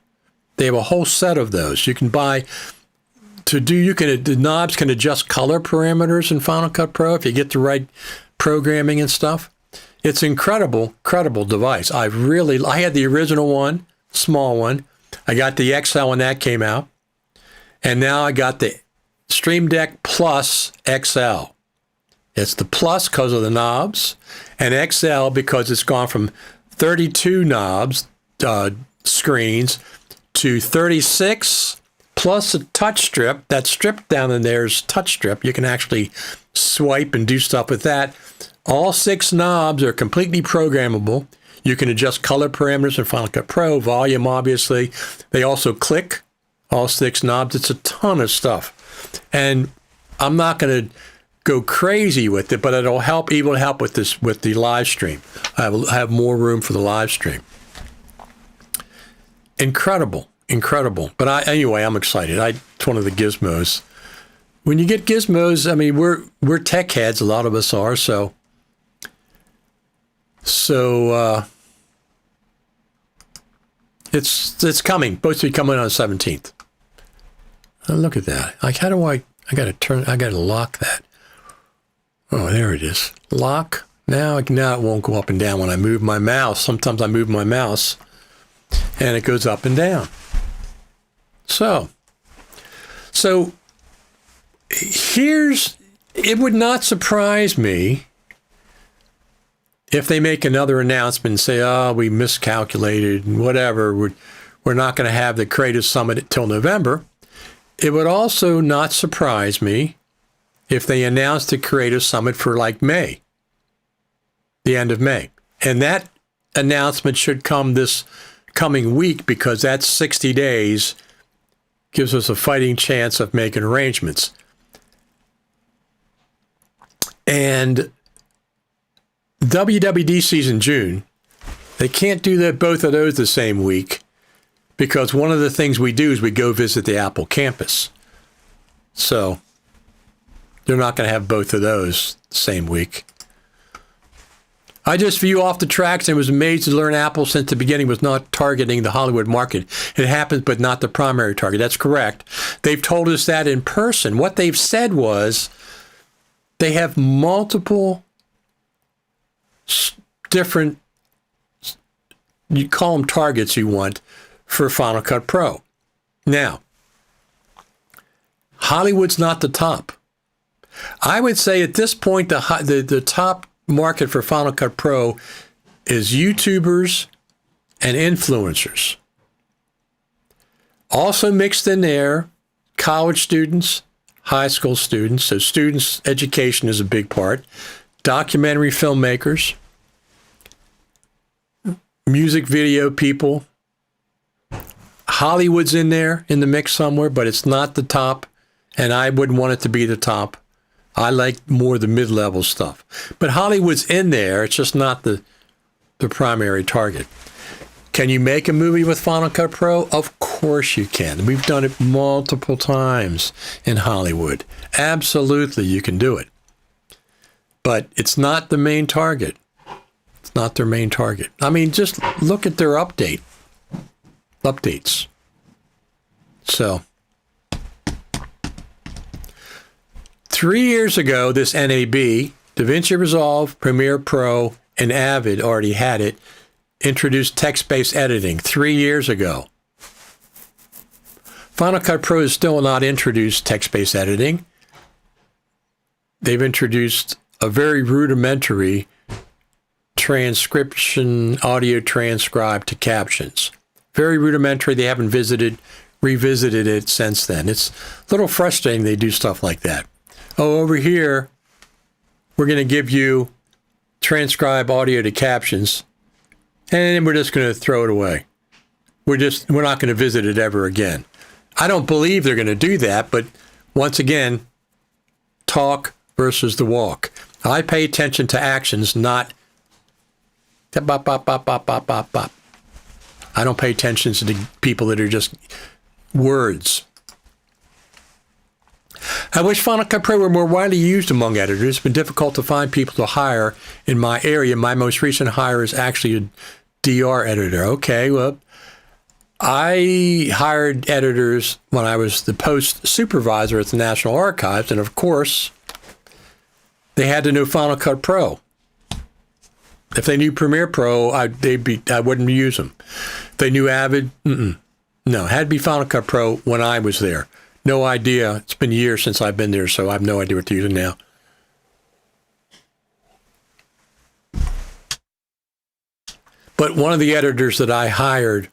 They have a whole set of those. You can buy the knobs can adjust color parameters in Final Cut Pro if you get the right programming and stuff. It's incredible device. I had the original one, small one. I got the XL when that came out. And now I got the Stream Deck Plus XL. It's the Plus because of the knobs, and XL because it's gone from 32 knobs, screens, to 36, plus a touch strip. That strip down in there is touch strip. You can actually swipe and do stuff with that. All 6 knobs are completely programmable. You can adjust color parameters in Final Cut Pro, volume, obviously. They also click, all 6 knobs. It's a ton of stuff. And I'm not going to go crazy with it, but it'll help with the live stream. I have more room for the live stream. Incredible. But anyway, I'm excited. It's one of the gizmos. When you get gizmos, I mean, we're tech heads. A lot of us are. So it's coming. Supposed to be coming on the 17th. Oh, look at that. Like, how do I got to lock that. Oh, there it is. Lock. Now it won't go up and down when I move my mouse. Sometimes I move my mouse and it goes up and down. So it would not surprise me if they make another announcement and say, oh, we miscalculated and whatever. We're not going to have the Creative Summit until November. It would also not surprise me if they announced the Creative Summit for like May, the end of May. And that announcement should come this coming week because that's 60 days, gives us a fighting chance of making arrangements. And WWDC's in June. They can't do both of those the same week because one of the things we do is we go visit the Apple campus. So they're not going to have both of those the same week. I just view off the tracks and was amazed to learn Apple since the beginning was not targeting the Hollywood market. It happens, but not the primary target. That's correct. They've told us that in person. What they've said was they have multiple different, you call them targets you want, for Final Cut Pro. Now, Hollywood's not the top. I would say at this point, the top market for Final Cut Pro is YouTubers and influencers. Also mixed in there, college students, high school students. So students' education is a big part. Documentary filmmakers, music video people. Hollywood's in there in the mix somewhere, but it's not the top, and I wouldn't want it to be the top. I like more the mid-level stuff. But Hollywood's in there. It's just not the primary target. Can you make a movie with Final Cut Pro? Of course you can. We've done it multiple times in Hollywood. Absolutely, you can do it. But it's not the main target. It's not their main target. I mean, just look at their updates. So 3 years ago, this NAB, DaVinci Resolve, Premiere Pro, and Avid already had it, introduced text-based editing 3 years ago. Final Cut Pro has still not introduced text-based editing. They've introduced a very rudimentary transcription, audio transcribed to captions. Very rudimentary. They haven't revisited it since then. It's a little frustrating they do stuff like that. Oh, over here, we're going to give you transcribe audio to captions, and then we're just going to throw it away. We're not going to visit it ever again. I don't believe they're going to do that, but once again, talk versus the walk. I pay attention to actions, not bop, bop, bop, bop, bop, bop, bop. I don't pay attention to the people that are just words. I wish Final Cut Pro were more widely used among editors. It's been difficult to find people to hire in my area. My most recent hire is actually a DR editor. Okay, well, I hired editors when I was the post supervisor at the National Archives, and of course, they had to know Final Cut Pro. If they knew Premiere Pro, I wouldn't use them. If they knew Avid, no, it had to be Final Cut Pro when I was there. No idea. It's been years since I've been there, so I have no idea what to use now. But one of the editors that I hired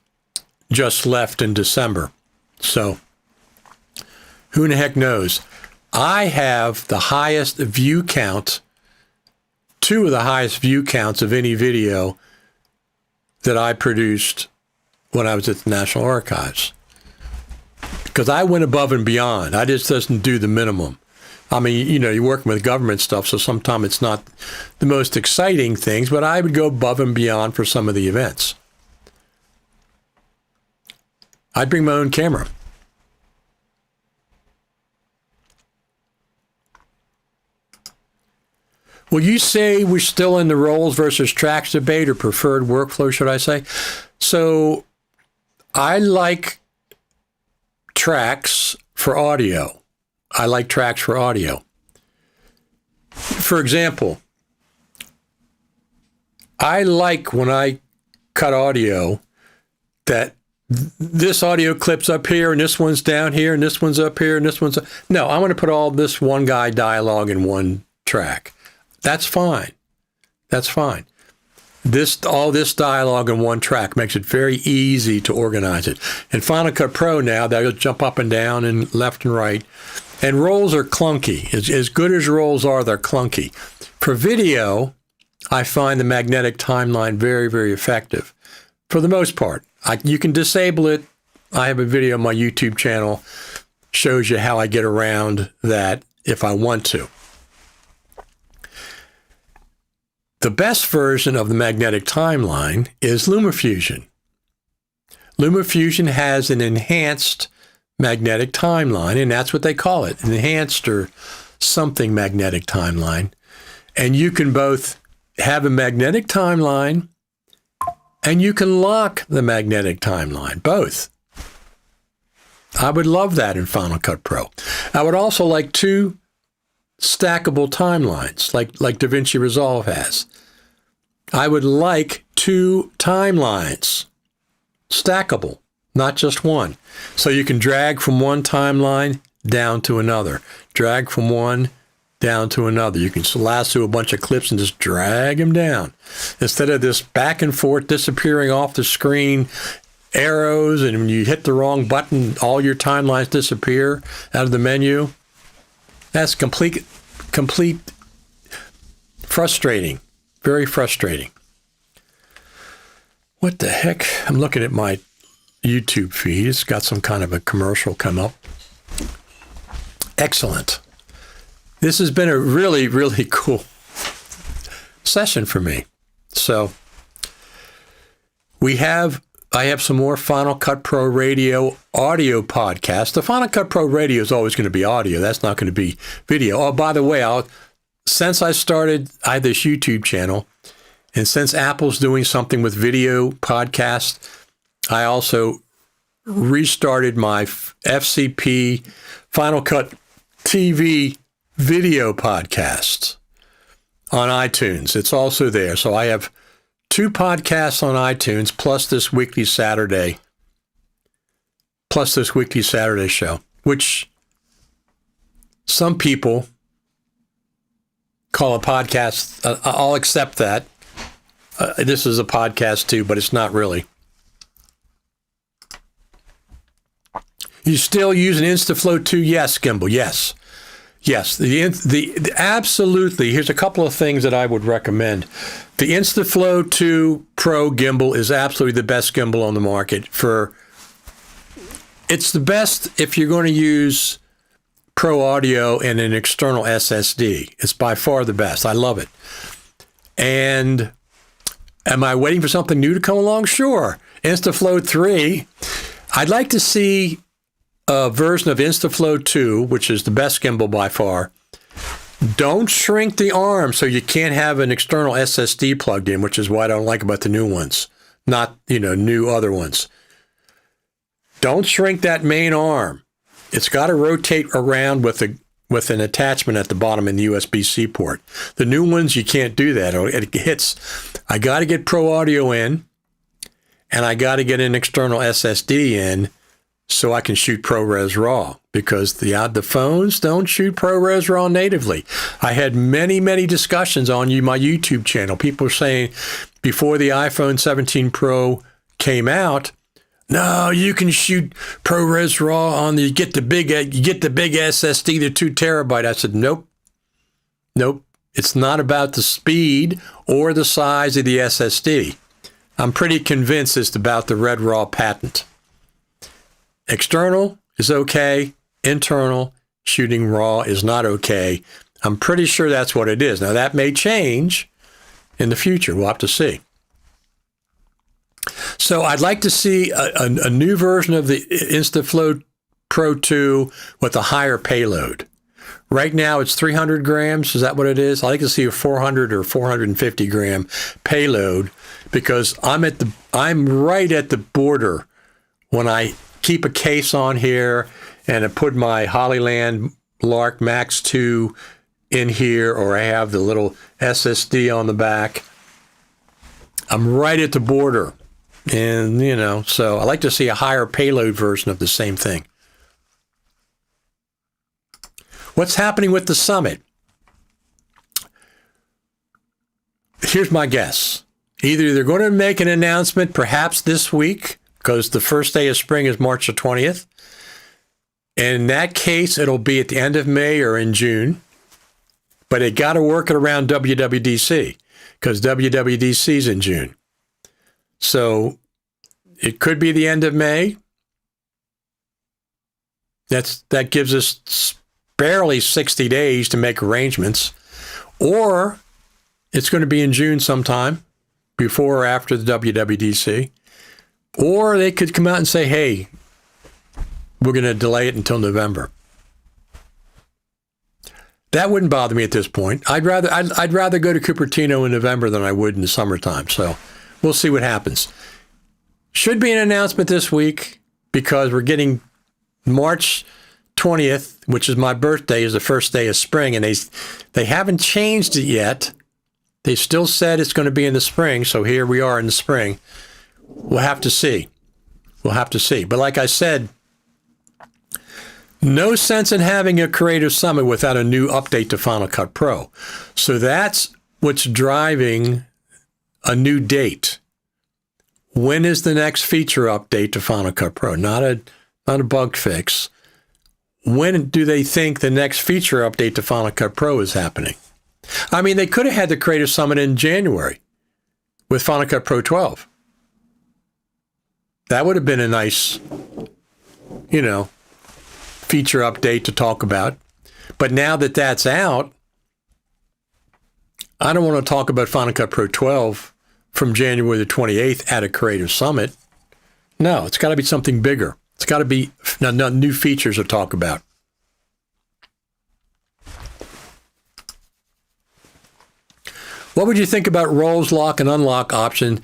just left in December. So who in the heck knows? I have the highest view count, 2 of the highest view counts of any video that I produced when I was at the National Archives. Because I went above and beyond. I just doesn't do the minimum. I mean, you're working with government stuff, so sometimes it's not the most exciting things, but I would go above and beyond for some of the events. I'd bring my own camera. Will you say we're still in the roles versus tracks debate, or preferred workflow, should I say? So I like tracks for audio. I like tracks for audio. For example, I like when I cut audio that this audio clip's up here and this one's down here and this one's up here and this one's up. No, I want to put all this one guy dialogue in one track. That's fine. That's fine. All this dialogue in one track makes it very easy to organize it. In Final Cut Pro now, they'll jump up and down and left and right. And rolls are clunky. As good as rolls are, they're clunky. For video, I find the magnetic timeline very, very effective. For the most part. You can disable it. I have a video on my YouTube channel. Shows you how I get around that if I want to. The best version of the magnetic timeline is LumaFusion. LumaFusion has an enhanced magnetic timeline, and that's what they call it, an enhanced or something magnetic timeline. And you can both have a magnetic timeline, and you can lock the magnetic timeline, both. I would love that in Final Cut Pro. I would also like 2 stackable timelines, like DaVinci Resolve has. I would like 2 timelines, stackable, not just one. So you can drag from one timeline down to another, drag from one down to another. You can lasso a bunch of clips and just drag them down. Instead of this back and forth disappearing off the screen, arrows, and when you hit the wrong button, all your timelines disappear out of the menu. That's complete frustrating, very frustrating. What the heck? I'm looking at my YouTube feed. It's got some kind of a commercial come up. Excellent. This has been a really, really cool session for me. So I have some more Final Cut Pro Radio audio podcasts. The Final Cut Pro Radio is always going to be audio. That's not going to be video. Oh, by the way, since I started, I have this YouTube channel, and since Apple's doing something with video podcast, I also restarted my FCP Final Cut TV video podcast on iTunes. It's also there. So I have 2 podcasts on iTunes plus this weekly Saturday show, which some people call a podcast. I'll accept that. This is a podcast too, but it's not really. You still use an InstaFlow 2? Yes, Gimbal. Yes. The absolutely. Here's a couple of things that I would recommend. The InstaFlow 2 Pro gimbal is absolutely the best gimbal on the market. It's the best if you're going to use Pro Audio and an external SSD. It's by far the best. I love it. And am I waiting for something new to come along? Sure. InstaFlow 3. I'd like to see a version of InstaFlow 2, which is the best gimbal by far. Don't shrink the arm so you can't have an external SSD plugged in, which is what I don't like about the new ones, not, new other ones. Don't shrink that main arm. It's got to rotate around with an attachment at the bottom in the USB-C port. The new ones, you can't do that. I got to get Pro Audio in, and I got to get an external SSD in, so I can shoot ProRes RAW, because the phones don't shoot ProRes RAW natively. I had many, many discussions on my YouTube channel. People saying before the iPhone 17 Pro came out, no, you can shoot ProRes RAW on you get the big SSD, the 2 terabyte. I said, nope. It's not about the speed or the size of the SSD. I'm pretty convinced it's about the Red Raw patent. External is okay. Internal, shooting RAW is not okay. I'm pretty sure that's what it is. Now, that may change in the future. We'll have to see. So I'd like to see a new version of the InstaFlow Pro 2 with a higher payload. Right now, it's 300 grams. Is that what it is? I'd like to see a 400 or 450 gram payload, because I'm right at the border when I keep a case on here and I put my Hollyland Lark Max 2 in here, or I have the little SSD on the back. I'm right at the border. And, so I like to see a higher payload version of the same thing. What's happening with the summit? Here's my guess. Either they're going to make an announcement perhaps this week, because the first day of spring is March the 20th. And in that case, it'll be at the end of May or in June. But they got to work it around WWDC, because WWDC is in June. So it could be the end of May. That gives us barely 60 days to make arrangements. Or it's going to be in June sometime, before or after the WWDC. Or they could come out and say, hey, we're going to delay it until November. That wouldn't bother me at this point. I'd rather go to Cupertino in November than I would in the summertime. So we'll see what happens. Should be an announcement this week because we're getting March 20th, which is my birthday, is the first day of spring, and they haven't changed it yet. They still said it's going to be in the spring, so here we are in the spring. We'll have to see. We'll have to see. But like I said, no sense in having a Creative Summit without a new update to Final Cut Pro. So that's what's driving a new date. When is the next feature update to Final Cut Pro? Not a bug fix. When do they think the next feature update to Final Cut Pro is happening? I mean, they could have had the Creative Summit in January with Final Cut Pro 12. That would have been a nice, feature update to talk about. But now that that's out, I don't want to talk about Final Cut Pro 12 from January the 28th at a Creative Summit. No, it's got to be something bigger. It's got to be new features to talk about. What would you think about roles lock and unlock option?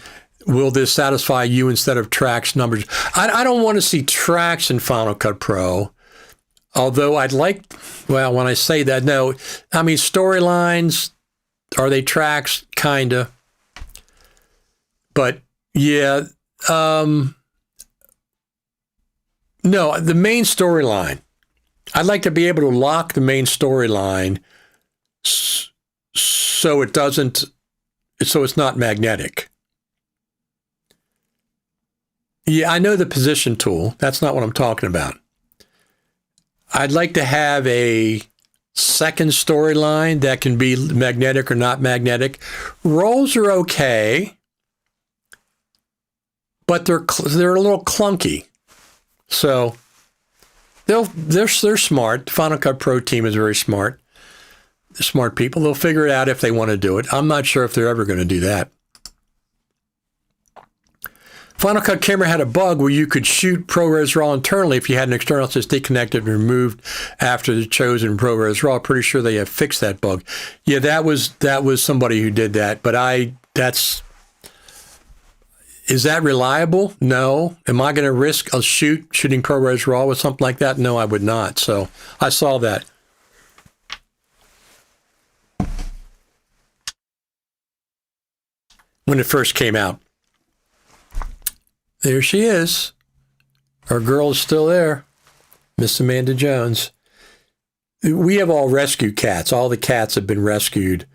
Will this satisfy you instead of tracks numbers? I don't want to see tracks in Final Cut Pro. Although I'd like, well, when I say that, no. I mean, storylines, are they tracks? Kinda. But, yeah. No, the main storyline. I'd like to be able to lock the main storyline so it's not magnetic. Yeah, I know the position tool. That's not what I'm talking about. I'd like to have a second storyline that can be magnetic or not magnetic. Rolls are okay, but they're a little clunky. So they're smart. The Final Cut Pro team is very smart. They're smart people. They'll figure it out if they want to do it. I'm not sure if they're ever going to do that. Final Cut Camera had a bug where you could shoot ProRes RAW internally if you had an external SSD connected and removed after the chosen ProRes RAW. Pretty sure they have fixed that bug. Yeah, that was somebody who did that. But is that reliable? No. Am I going to risk shooting ProRes RAW with something like that? No, I would not. So I saw that. When it first came out. There she is. Our girl is still there. Miss Amanda Jones. We have all rescue cats. All the cats have been rescued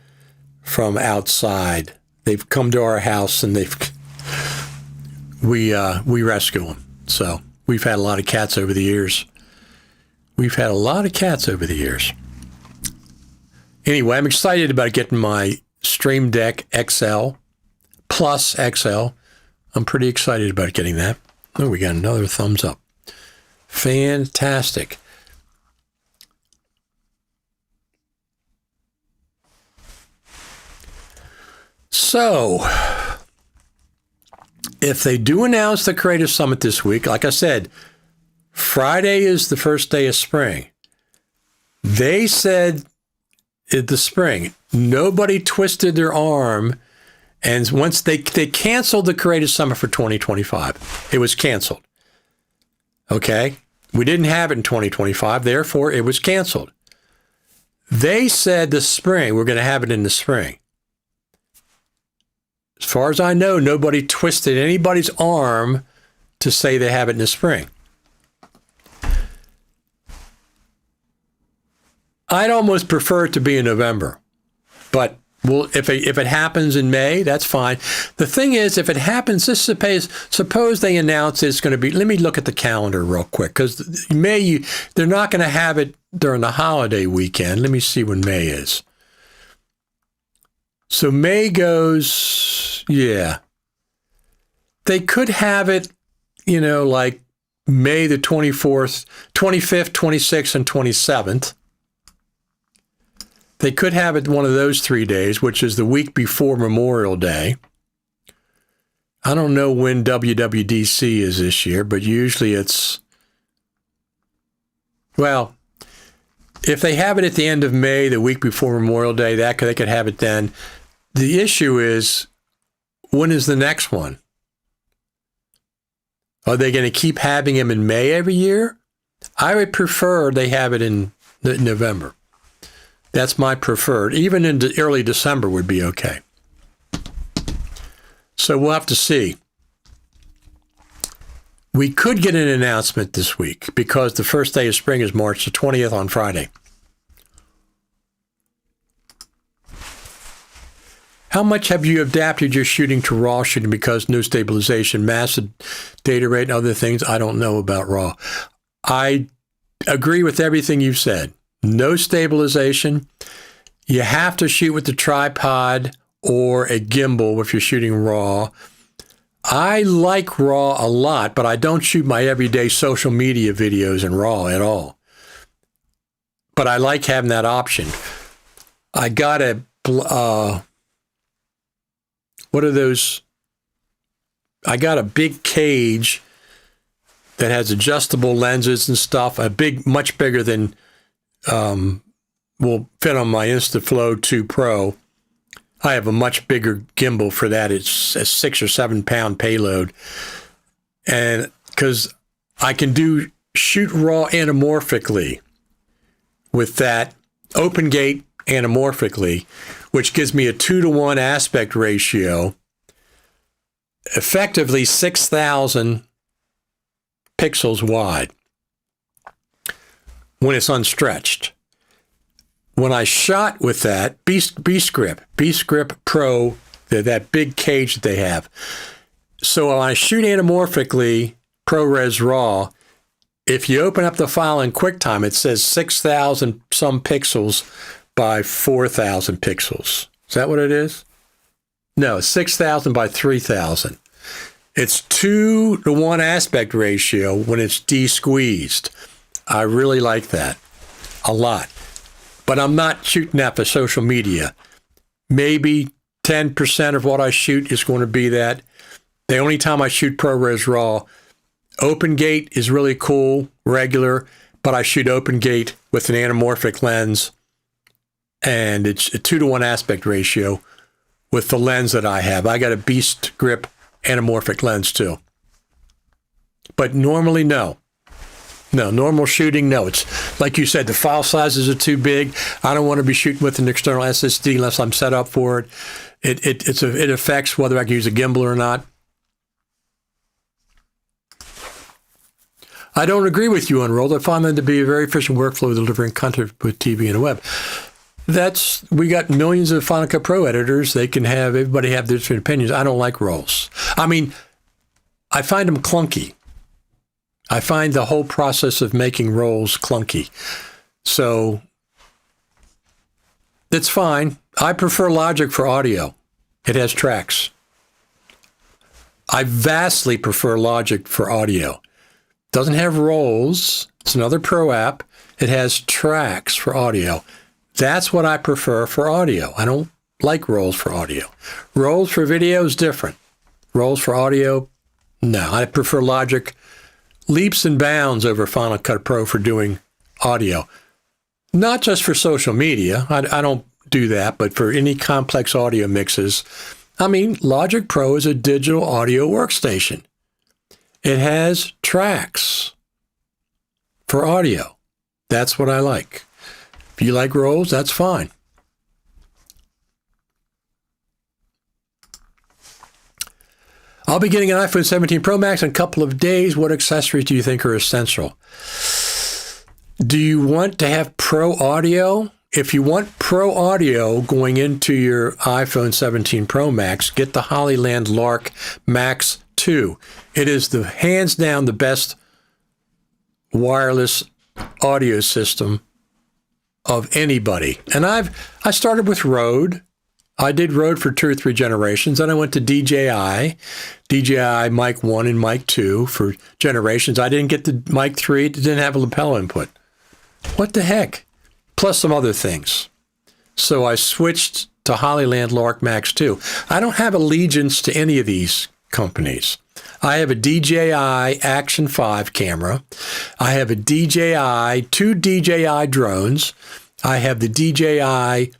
from outside. They've come to our house and we rescue them. So we've had a lot of cats over the years. Anyway, I'm excited about getting my Stream Deck XL Plus XL. I'm pretty excited about getting that. Oh, we got another thumbs up. Fantastic. So, if they do announce the Creative Summit this week, like I said, Friday is the first day of spring. They said in the spring, nobody twisted their arm. And once they canceled the Creative Summit for 2025, it was canceled. Okay? We didn't have it in 2025, therefore it was canceled. They said the spring, we're going to have it in the spring. As far as I know, nobody twisted anybody's arm to say they have it in the spring. I'd almost prefer it to be in November, but well, if it happens in May, that's fine. The thing is, if it happens, suppose they announce it's going to be. Let me look at the calendar real quick, because May they're not going to have it during the holiday weekend. Let me see when May is. So May goes, yeah. They could have it, like May the 24th, 25th, 26th, and 27th. They could have it one of those 3 days, which is the week before Memorial Day. I don't know when WWDC is this year, but usually it's, well, If they have it at the end of May, the week before Memorial Day, they could have it then. The issue is, when is the next one? Are they going to keep having them in May every year? I would prefer they have it in November. That's my preferred. Even in early December would be okay. So we'll have to see. We could get an announcement this week because the first day of spring is March the 20th on Friday. How much have you adapted your shooting to RAW shooting because no stabilization, massive data rate, and other things? I don't know about RAW. I agree with everything you've said. No stabilization. You have to shoot with the tripod or a gimbal if you're shooting RAW. I like RAW a lot, but I don't shoot my everyday social media videos in RAW at all. But I like having that option. I got a, what are those? I got a big cage that has adjustable lenses and stuff, much bigger than will fit on my InstaFlow 2 Pro. I have a much bigger gimbal for that. It's a 6 or 7 pound payload. And because I can shoot RAW anamorphically with that open gate anamorphically, which gives me a 2-to-1 aspect ratio, effectively 6,000 pixels wide when it's unstretched. When I shot with that Beast Grip Pro, that big cage that they have. So when I shoot anamorphically ProRes RAW, if you open up the file in QuickTime, it says 6,000 some pixels by 4,000 pixels. Is that what it is? No, 6,000 by 3,000. It's 2-to-1 aspect ratio when it's de-squeezed. I really like that a lot. But I'm not shooting that for social media. Maybe 10% of what I shoot is going to be that. The only time I shoot ProRes RAW, open gate is really cool, regular, but I shoot open gate with an anamorphic lens, and it's a 2-to-1 aspect ratio with the lens that I have. I got a Beast Grip anamorphic lens too. But normally, no. No, normal shooting, no. It's like you said, the file sizes are too big. I don't want to be shooting with an external SSD unless I'm set up for it. It affects whether I can use a gimbal or not. I don't agree with you on roles. I find them to be a very efficient workflow delivering content with TV and the web. We got millions of Final Cut Pro editors. Everybody have their different opinions. I don't like roles. I mean, I find them clunky. I find the whole process of making rolls clunky. So it's fine. I prefer Logic for audio. It has tracks. I vastly prefer Logic for audio. Doesn't have rolls. It's another pro app. It has tracks for audio. That's what I prefer for audio. I don't like rolls for audio. Rolls for video is different. Rolls for audio, no. I prefer Logic leaps and bounds over Final Cut Pro for doing audio. Not just for social media. I don't do that, but for any complex audio mixes. I mean, Logic Pro is a digital audio workstation. It has tracks for audio. That's what I like. If you like rolls, that's fine. I'll be getting an iPhone 17 Pro Max in a couple of days. What accessories do you think are essential? Do you want to have pro audio? If you want pro audio going into your iPhone 17 Pro Max, get the Hollyland Lark Max 2. It is hands down the best wireless audio system of anybody. And I started with Rode. I did Rode for 2 or 3 generations. Then I went to DJI Mic 1 and Mic 2 for generations. I didn't get the Mic 3. It didn't have a lapel input. What the heck? Plus some other things. So I switched to Hollyland Lark Max 2. I don't have allegiance to any of these companies. I have a DJI Action 5 camera. I have a two DJI drones. I have the DJI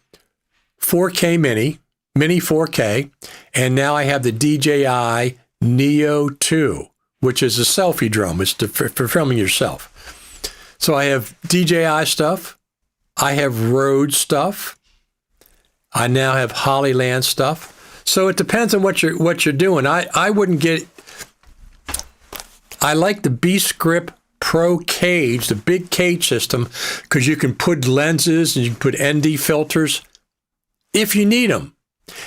4K Mini 4K, and now I have the DJI Neo 2, which is a selfie drone. It's for filming yourself. So I have DJI stuff. I have Rode stuff. I now have Hollyland stuff. So it depends on what you're doing. I wouldn't get. I like the Beast Grip Pro cage, the big cage system, because you can put lenses and you can put ND filters if you need them.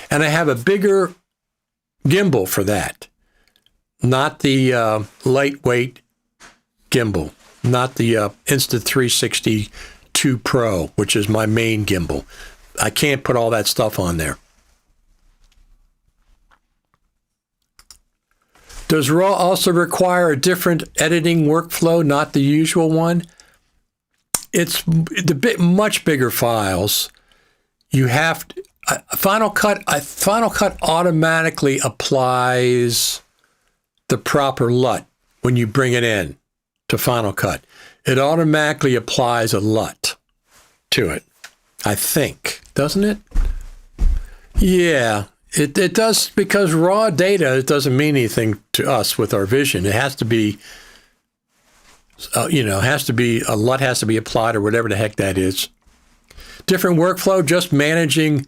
And I have a bigger gimbal for that, not the lightweight gimbal, not the Insta360 II Pro, which is my main gimbal. I can't put all that stuff on there. Does RAW also require a different editing workflow, not the much one? It's much bigger files. You have to, Final Cut automatically applies the proper LUT when you bring it in to Final Cut. It automatically applies a LUT to it, I think, doesn't it? Yeah, it does, because raw data, it doesn't mean anything to us with our vision. It has to be, a LUT has to be applied, or whatever the heck that is. Different workflow, just managing.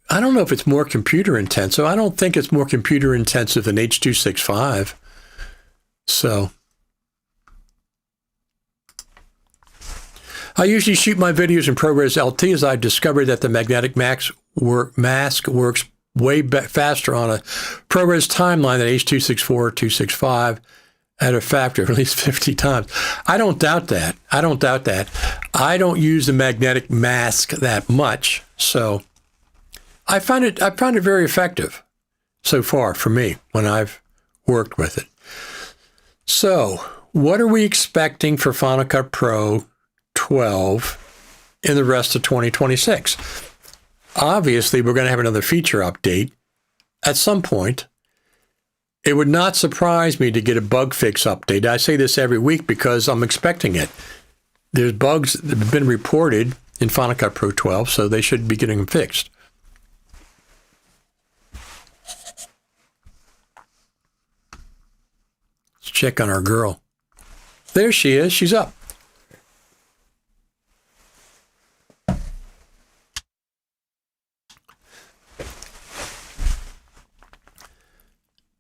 I don't know if it's more computer intensive. I don't think it's more computer intensive than H.265. So I usually shoot my videos in ProRes LT, as I've discovered that the magnetic mask works way faster on a ProRes timeline than H.264 or 265 at a factor of at least 50 times. I don't doubt that. I don't use the magnetic mask that much, so I found it very effective so far for me when I've worked with it. So, what are we expecting for Final Cut Pro 12 in the rest of 2026? Obviously, we're going to have another feature update at some point. It would not surprise me to get a bug fix update. I say this every week because I'm expecting it. There's bugs that have been reported in Final Cut Pro 12, so they should be getting them fixed. Let's check on our girl. There she is. She's up.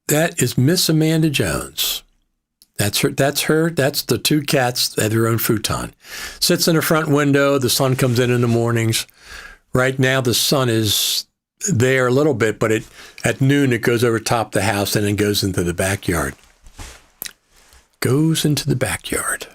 That is Miss Amanda Jones. That's her. That's the two cats at their own futon. Sits in the front window. The sun comes in the mornings. Right now, the sun is there a little bit, but at noon, it goes over top the house and then goes into the backyard. Goes into the backyard.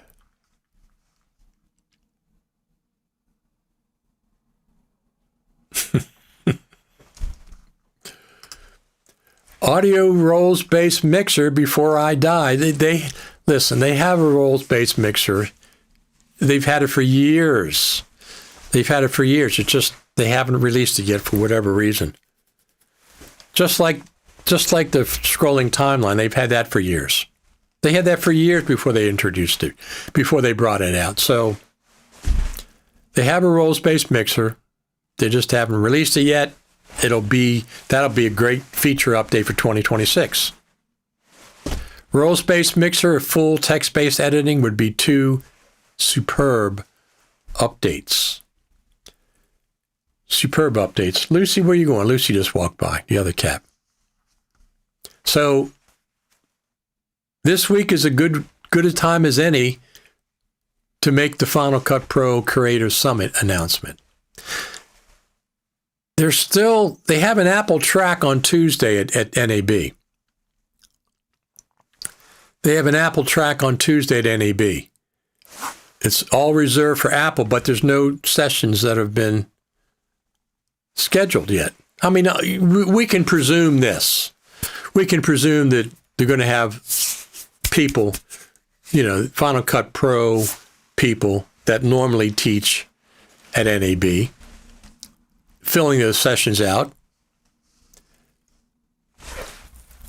Audio rolls-based mixer before I die. They listen, they have a rolls-based mixer. They've had it for years. It's just they haven't released it yet for whatever reason. Just like the scrolling timeline, they've had that for years. They had that for years before they introduced it, before they brought it out. So they have a rolls-based mixer. They just haven't released it yet. That'll be a great feature update for 2026. Rolls-based mixer, full text-based editing would be two superb updates. Superb updates. Lucy, where are you going? Lucy just walked by, the other cat. So this week is a good a time as any to make the Final Cut Pro Creator Summit announcement. They have an Apple track on Tuesday at NAB. They have an Apple track on Tuesday at NAB. It's all reserved for Apple, but there's no sessions that have been scheduled yet. I mean, we can presume this. We can presume that they're going to have people, Final Cut Pro people that normally teach at NAB, filling those sessions out.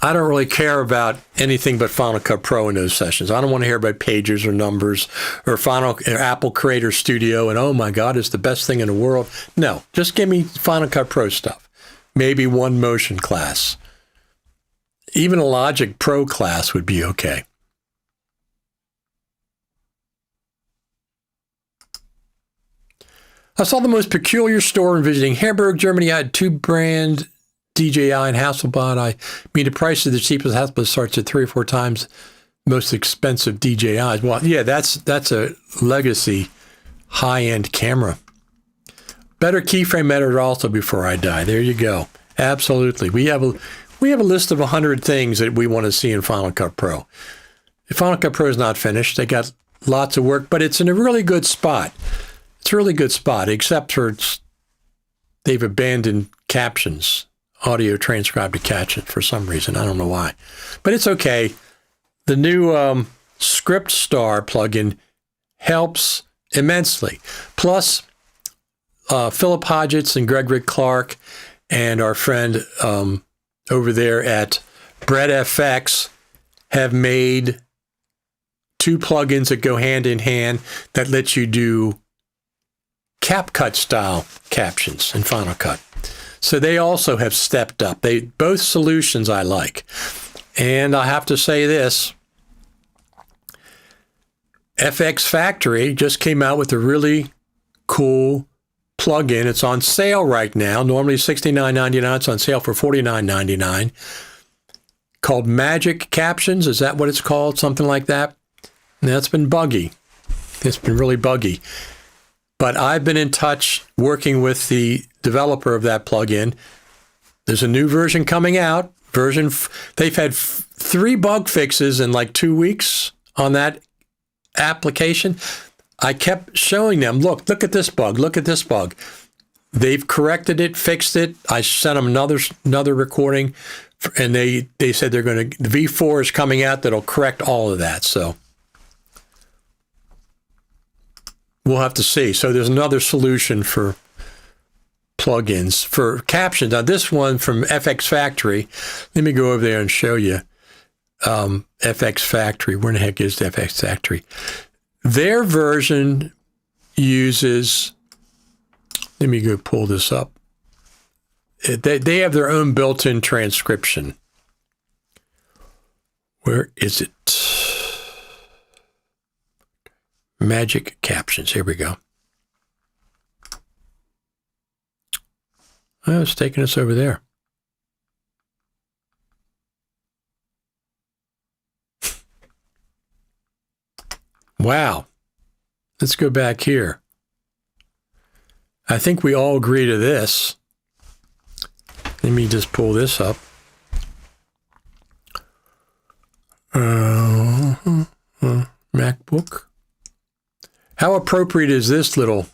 I don't really care about anything but Final Cut Pro in those sessions. I don't want to hear about pages or numbers or Apple Creator Studio and, oh my God, it's the best thing in the world. No, just give me Final Cut Pro stuff. Maybe one motion class. Even a Logic Pro class would be okay. I saw the most peculiar store in visiting Hamburg, Germany. I had two brand DJI and Hasselblad. I mean, the price of the cheapest Hasselblad starts at 3 or 4 times most expensive DJIs. Well, yeah, that's a legacy high-end camera. Better keyframe editor also before I die. There you go. Absolutely. We have a list of 100 things that we want to see in Final Cut Pro. The Final Cut Pro is not finished. They got lots of work, but it's in a really good spot. It's a really good spot, except for they've abandoned captions. Audio transcribed to caption for some reason. I don't know why. But it's okay. The new Script Star plugin helps immensely. Plus, Philip Hodgetts and Gregory Clark and our friend over there at BreadFX have made 2 plugins that go hand in hand that let you do CapCut style captions in Final Cut. So they also have stepped up. Both solutions I like. And I have to say this, FX Factory just came out with a really cool plugin. It's on sale right now. Normally $69.99. It's on sale for $49.99. Called Magic Captions. Is that what it's called? Something like that? And that's been buggy. It's been really buggy. But I've been in touch working with the developer of that plugin. There's a new version coming out. They've had 3 bug fixes in like 2 weeks on that application. I kept showing them, look at this bug, look at this bug. They've corrected it, fixed it. I sent them another recording, and they said the V4 is coming out that'll correct all of that. So we'll have to see. So there's another solution for plugins for captions. Now this one from FX Factory, let me go over there and show you. FX Factory, where in the heck is the FX Factory? Their version uses, let me go pull this up. They have their own built-in transcription. Where is it? Magic Captions. Here we go. Oh, it's taking us over there. Wow. Let's go back here. I think we all agree to this. Let me just pull this up. MacBook. How appropriate is this little?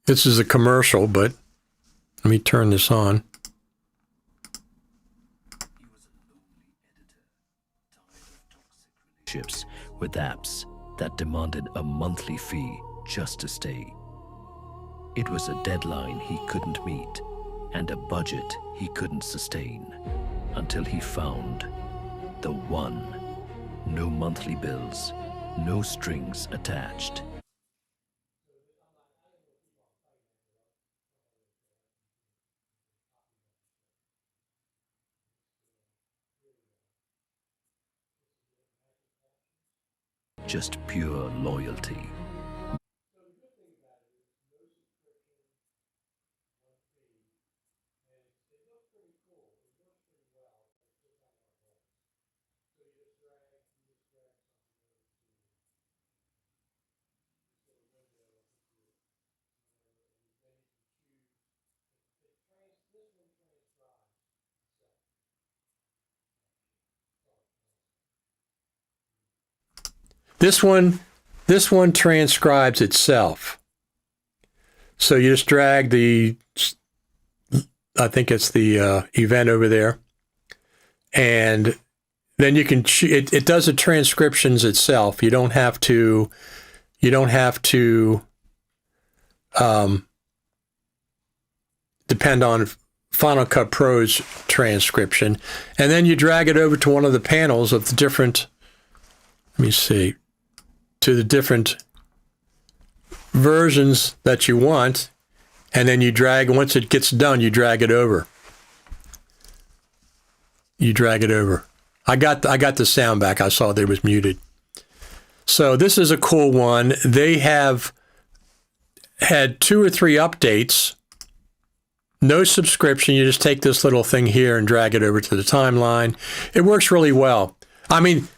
This is a commercial, but let me turn this on. Ships with apps that demanded a monthly fee just to stay. It was a deadline he couldn't meet and a budget he couldn't sustain until he found the one. No monthly bills, no strings attached. Just pure loyalty. This one transcribes itself. So you just drag the, I think it's the event over there, and then you can it does the transcriptions itself. You don't have to depend on Final Cut Pro's transcription, and then you drag it over to one of the panels of the different, let me see, to the different versions that you want, and then you drag, once it gets done, you drag it over. You drag it over. I got the sound back. I saw that it was muted. So this is a cool one. They have had 2 or 3 updates. No subscription. You just take this little thing here and drag it over to the timeline. It works really well. I mean,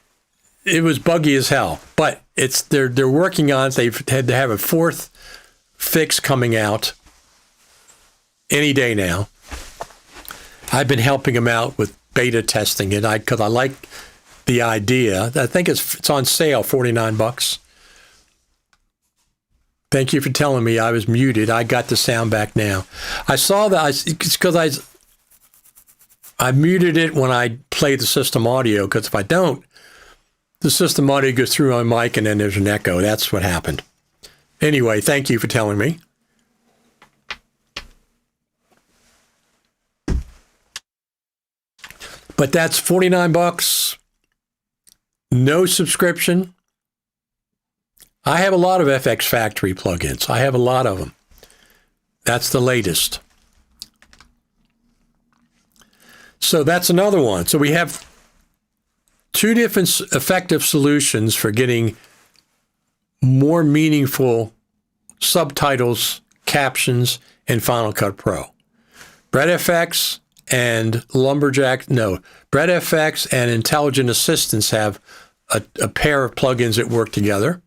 it was buggy as hell, but they're working on it. They've had to have a 4th fix coming out any day now. I've been helping them out with beta testing it because I like the idea. I think it's on sale, $49. Thank you for telling me I was muted. I got the sound back now. I saw that it's because I muted it when I play the system audio, because if I don't, the system audio goes through my mic and then there's an echo. That's what happened. Anyway, thank you for telling me. But that's $49, no subscription. I have a lot of FX Factory plugins. I have a lot of them. That's the latest. So that's another one. So we have 2 different effective solutions for getting more meaningful subtitles, captions in Final Cut Pro. BreadFX and BreadFX and Intelligent Assistants have a pair of plugins that work together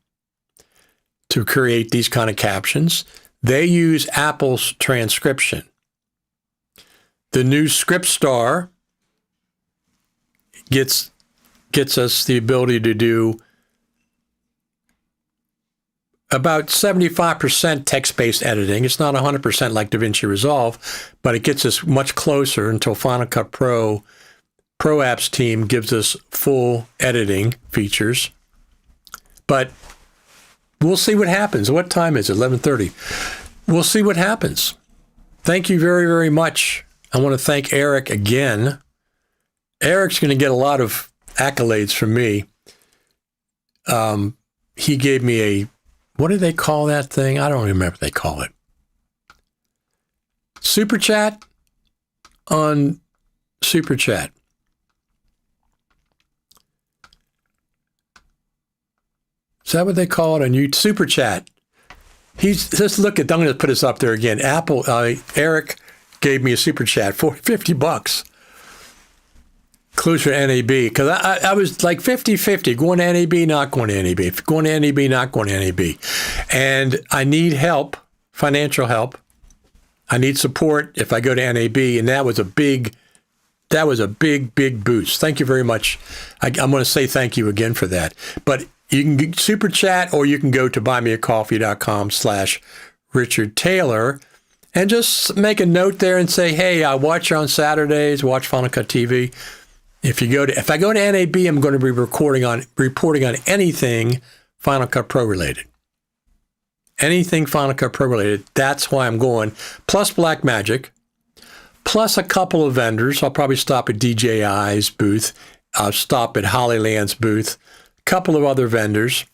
to create these kind of captions. They use Apple's transcription. The new ScriptStar gets us the ability to do about 75% text-based editing. It's not 100% like DaVinci Resolve, but it gets us much closer until Final Cut Pro Apps team gives us full editing features. But we'll see what happens. What time is it? 11:30. We'll see what happens. Thank you very, very much. I want to thank Eric again. Eric's going to get a lot of accolades from me. He gave me what do they call that thing? I don't remember what they call it. Super Chat on Super Chat. Is that what they call it on YouTube? Super Chat. Just look at, I'm going to put this up there again. Eric gave me a Super Chat for $50. Closer to NAB, because I was like 50-50, going to NAB, not going to NAB, going to NAB, not going to NAB. And I need help, financial help. I need support if I go to NAB, and that was a big boost. Thank you very much. I'm going to say thank you again for that. But you can Super Chat, or you can go to buymeacoffee.com/Richard Taylor and just make a note there and say, hey, I watch you on Saturdays, watch Final Cut TV. If I go to NAB, I'm going to be reporting on anything Final Cut Pro related. Anything Final Cut Pro related. That's why I'm going. Plus Blackmagic, plus a couple of vendors. I'll probably stop at DJI's booth. I'll stop at Hollyland's booth. A couple of other vendors.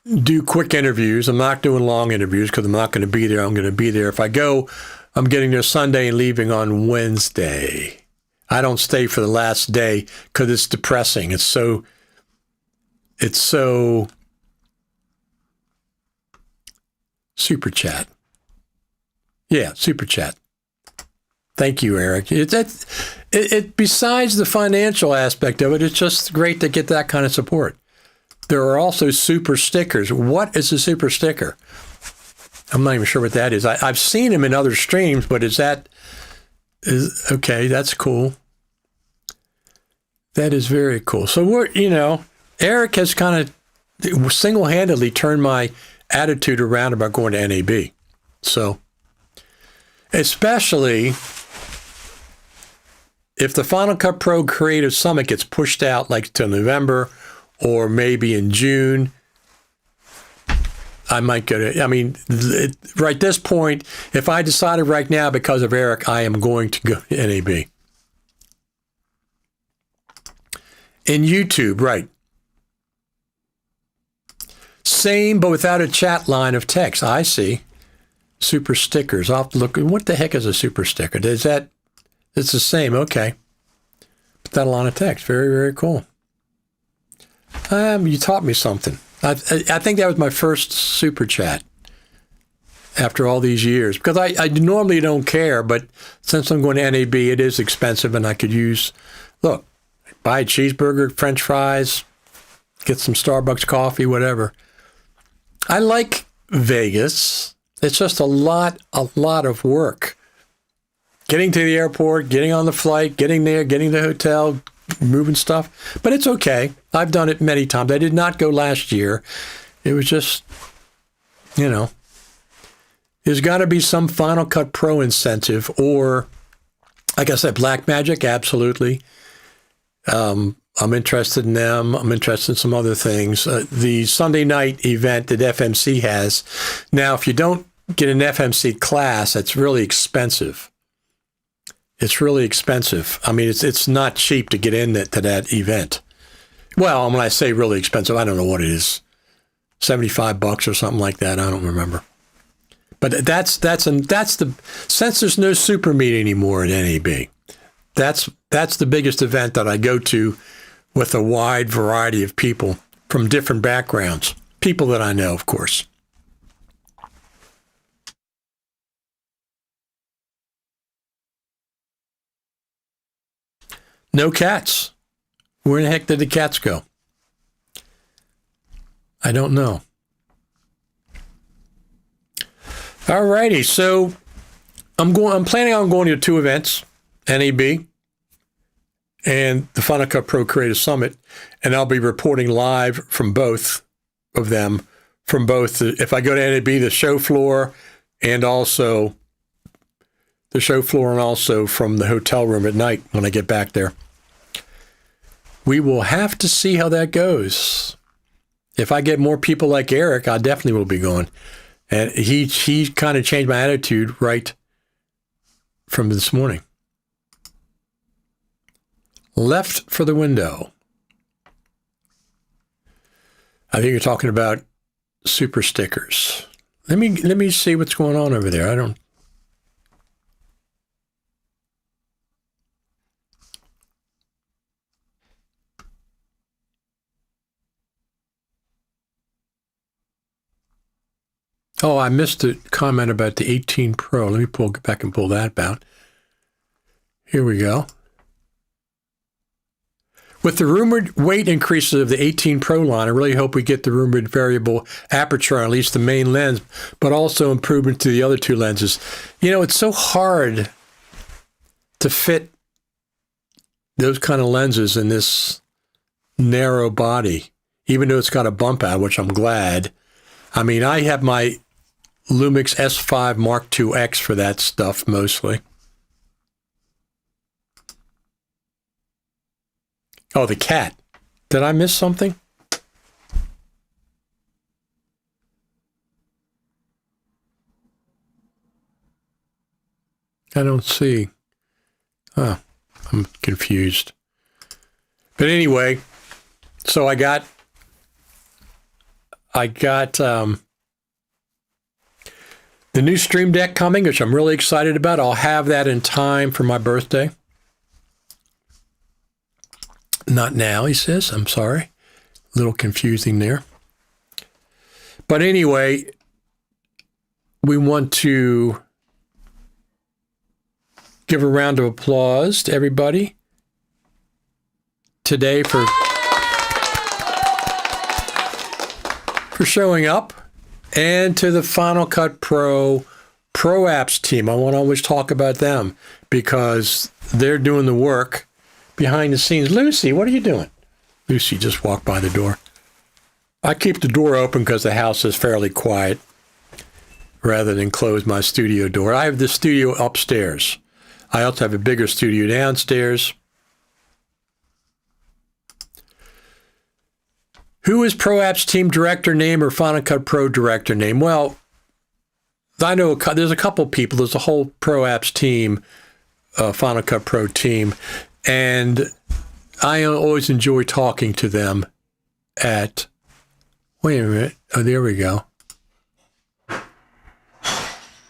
Do quick interviews. I'm not doing long interviews because I'm not going to be there. I'm going to be there. If I go, I'm getting there Sunday and leaving on Wednesday. I don't stay for the last day because it's depressing. It's so Super Chat. Yeah, Super Chat. Thank you, Eric. It besides the financial aspect of it, it's just great to get that kind of support. There are also super stickers. What is a super sticker? I'm not even sure what that is. I've seen them in other streams, but okay, that's cool. That is very cool. So Eric has kind of single-handedly turned my attitude around about going to NAB. So, especially if the Final Cut Pro Creative Summit gets pushed out like to November or maybe in June, I might go to, I mean, right this point, if I decided right now because of Eric, I am going to go to NAB. In YouTube, right. Same, but without a chat line of text. I see. Super stickers. I'll have to look. What the heck is a super sticker? Is that, it's the same. Okay. Without a line of text. Very, very cool. You taught me something. I think that was my first super chat after all these years, because I normally don't care, but since I'm going to NAB, it is expensive, and I could use, look, buy a cheeseburger, French fries, get some Starbucks coffee, whatever. I like Vegas. It's just a lot of work. Getting to the airport, getting on the flight, getting there, getting to the hotel, moving stuff. But it's okay. I've done it many times. I did not go last year. It was just, you know, there's got to be some Final Cut Pro incentive, or, like I said, Blackmagic, absolutely. I'm interested in them. I'm interested in some other things. The Sunday night event that FMC has. Now, if you don't get an FMC class, it's really expensive. It's really expensive. I mean, it's not cheap to get in to that event. Well, when I say really expensive, I don't know what it is. $75 or something like that. I don't remember. But that's the, since there's no super meet anymore at NAB, that's the biggest event that I go to with a wide variety of people from different backgrounds. People that I know, of course. No cats. Where in the heck did the cats go? I don't know. All righty, so I'm planning on going to 2 events, NAB and the Final Cut Pro Creative Summit, and I'll be reporting live from both of them, from both, if I go to NAB, the show floor, and also from the hotel room at night when I get back there. We will have to see how that goes. If I get more people like Eric, I definitely will be going. And he kind of changed my attitude right from this morning. Left for the window. I think you're talking about super stickers. Let me see what's going on over there. I don't. Oh, I missed a comment about the 18 Pro. Let me go back and pull that out. Here we go. With the rumored weight increases of the 18 Pro line, I really hope we get the rumored variable aperture on at least the main lens, but also improvement to the other 2 lenses. You know, it's so hard to fit those kind of lenses in this narrow body, even though it's got a bump out, which I'm glad. I mean, I have my Lumix S5 Mark II X for that stuff mostly. Oh, the cat. Did I miss something? I don't see. Oh, I'm confused. But anyway, so I got the new Stream Deck coming, which I'm really excited about. I'll have that in time for my birthday. Not now, he says. I'm sorry. A little confusing there. But anyway, we want to give a round of applause to everybody today for showing up, and to the Final Cut Pro Apps team. I want to always talk about them because they're doing the work behind the scenes. Lucy, what are you doing? Lucy just walked by the door. I keep the door open because the house is fairly quiet rather than close my studio door. I have the studio upstairs. I also have a bigger studio downstairs. Who is Pro Apps Team Director name or Final Cut Pro Director name? Well, I know there's a couple people. There's a whole Pro Apps team, Final Cut Pro team, and I always enjoy talking to them at, wait a minute. Oh, there we go.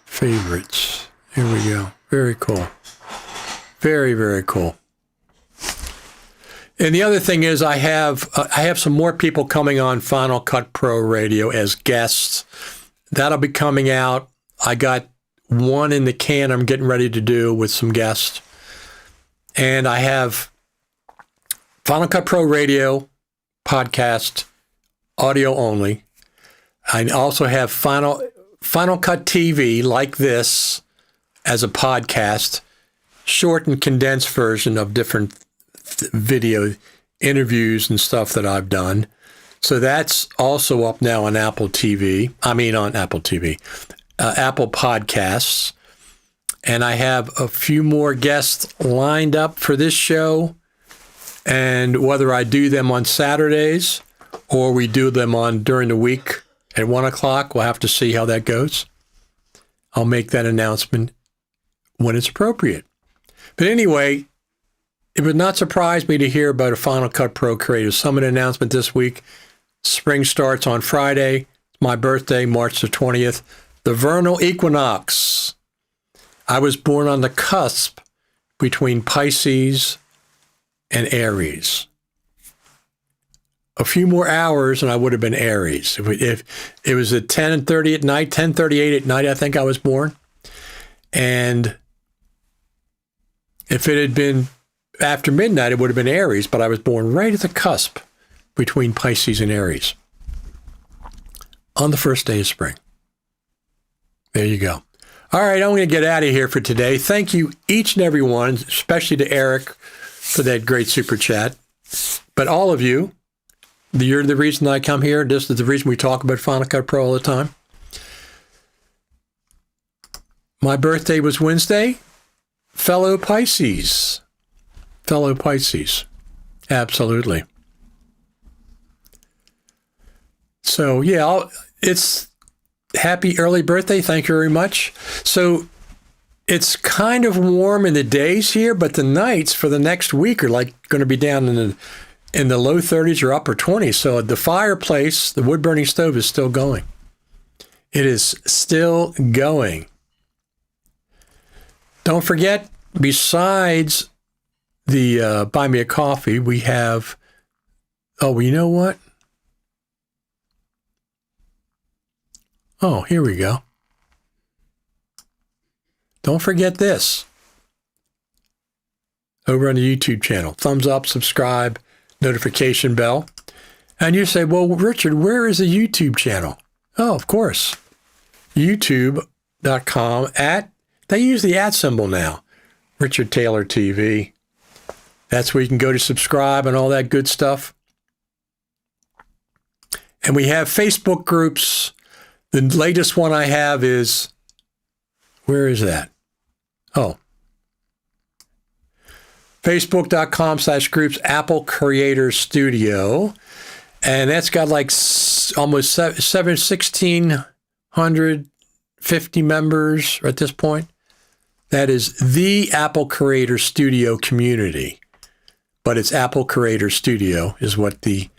Favorites. Here we go. Very cool. Very, very cool. And the other thing is I have some more people coming on Final Cut Pro Radio as guests. That'll be coming out. I got one in the can I'm getting ready to do with some guests. And I have Final Cut Pro Radio podcast, audio only. I also have Final Cut TV, like this, as a podcast, short and condensed version of different video interviews and stuff that I've done. So that's also up now on Apple TV. Apple Podcasts. And I have a few more guests lined up for this show. And whether I do them on Saturdays or we do them on during the week at 1 o'clock, we'll have to see how that goes. I'll make that announcement when it's appropriate. But anyway, it would not surprise me to hear about a Final Cut Pro Creative Summit announcement this week. Spring starts on Friday. It's my birthday, March the 20th. The vernal equinox. I was born on the cusp between Pisces and Aries. A few more hours and I would have been Aries. If it was at 10:30 at night, 10:38 at night, I think I was born. And if it had been after midnight, it would have been Aries, but I was born right at the cusp between Pisces and Aries on the first day of spring. There you go. All right, I'm going to get out of here for today. Thank you, each and every one, especially to Eric for that great super chat. But all of you, you're the reason I come here. This is the reason we talk about Final Cut Pro all the time. My birthday was Wednesday. Fellow Pisces. Absolutely. So, yeah, it's happy early birthday. Thank you very much. So it's kind of warm in the days here, but the nights for the next week are like going to be down in the low 30s or upper 20s. So the fireplace, the wood burning stove is still going. It is still going. Don't forget, besides the Buy Me a Coffee, we have, oh, you know what? Oh, here we go. Don't forget this. Over on the YouTube channel, thumbs up, subscribe, notification bell. And you say, well, Richard, where is the YouTube channel? Oh, of course. YouTube.com they use the @ symbol now. Richard Taylor TV. That's where you can go to subscribe and all that good stuff. And we have Facebook groups. The latest one I have is, where is that? Oh. Facebook.com/groups Apple Creator Studio. And that's got like almost 1,650 members at this point. That is the Apple Creator Studio community. But it's Apple Creator Studio is what the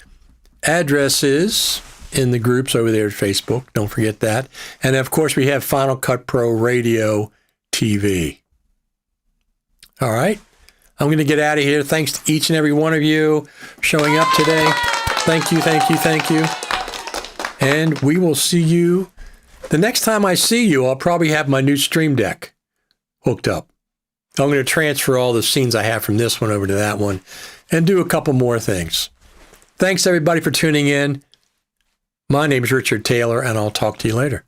address is in the groups over there at Facebook. Don't forget that. And of course, we have Final Cut Pro Radio TV. All right. I'm going to get out of here. Thanks to each and every one of you showing up today. Thank you, thank you, thank you. And we will see you. The next time I see you, I'll probably have my new Stream Deck hooked up. I'm going to transfer all the scenes I have from this one over to that one and do a couple more things. Thanks, everybody, for tuning in. My name is Richard Taylor, and I'll talk to you later.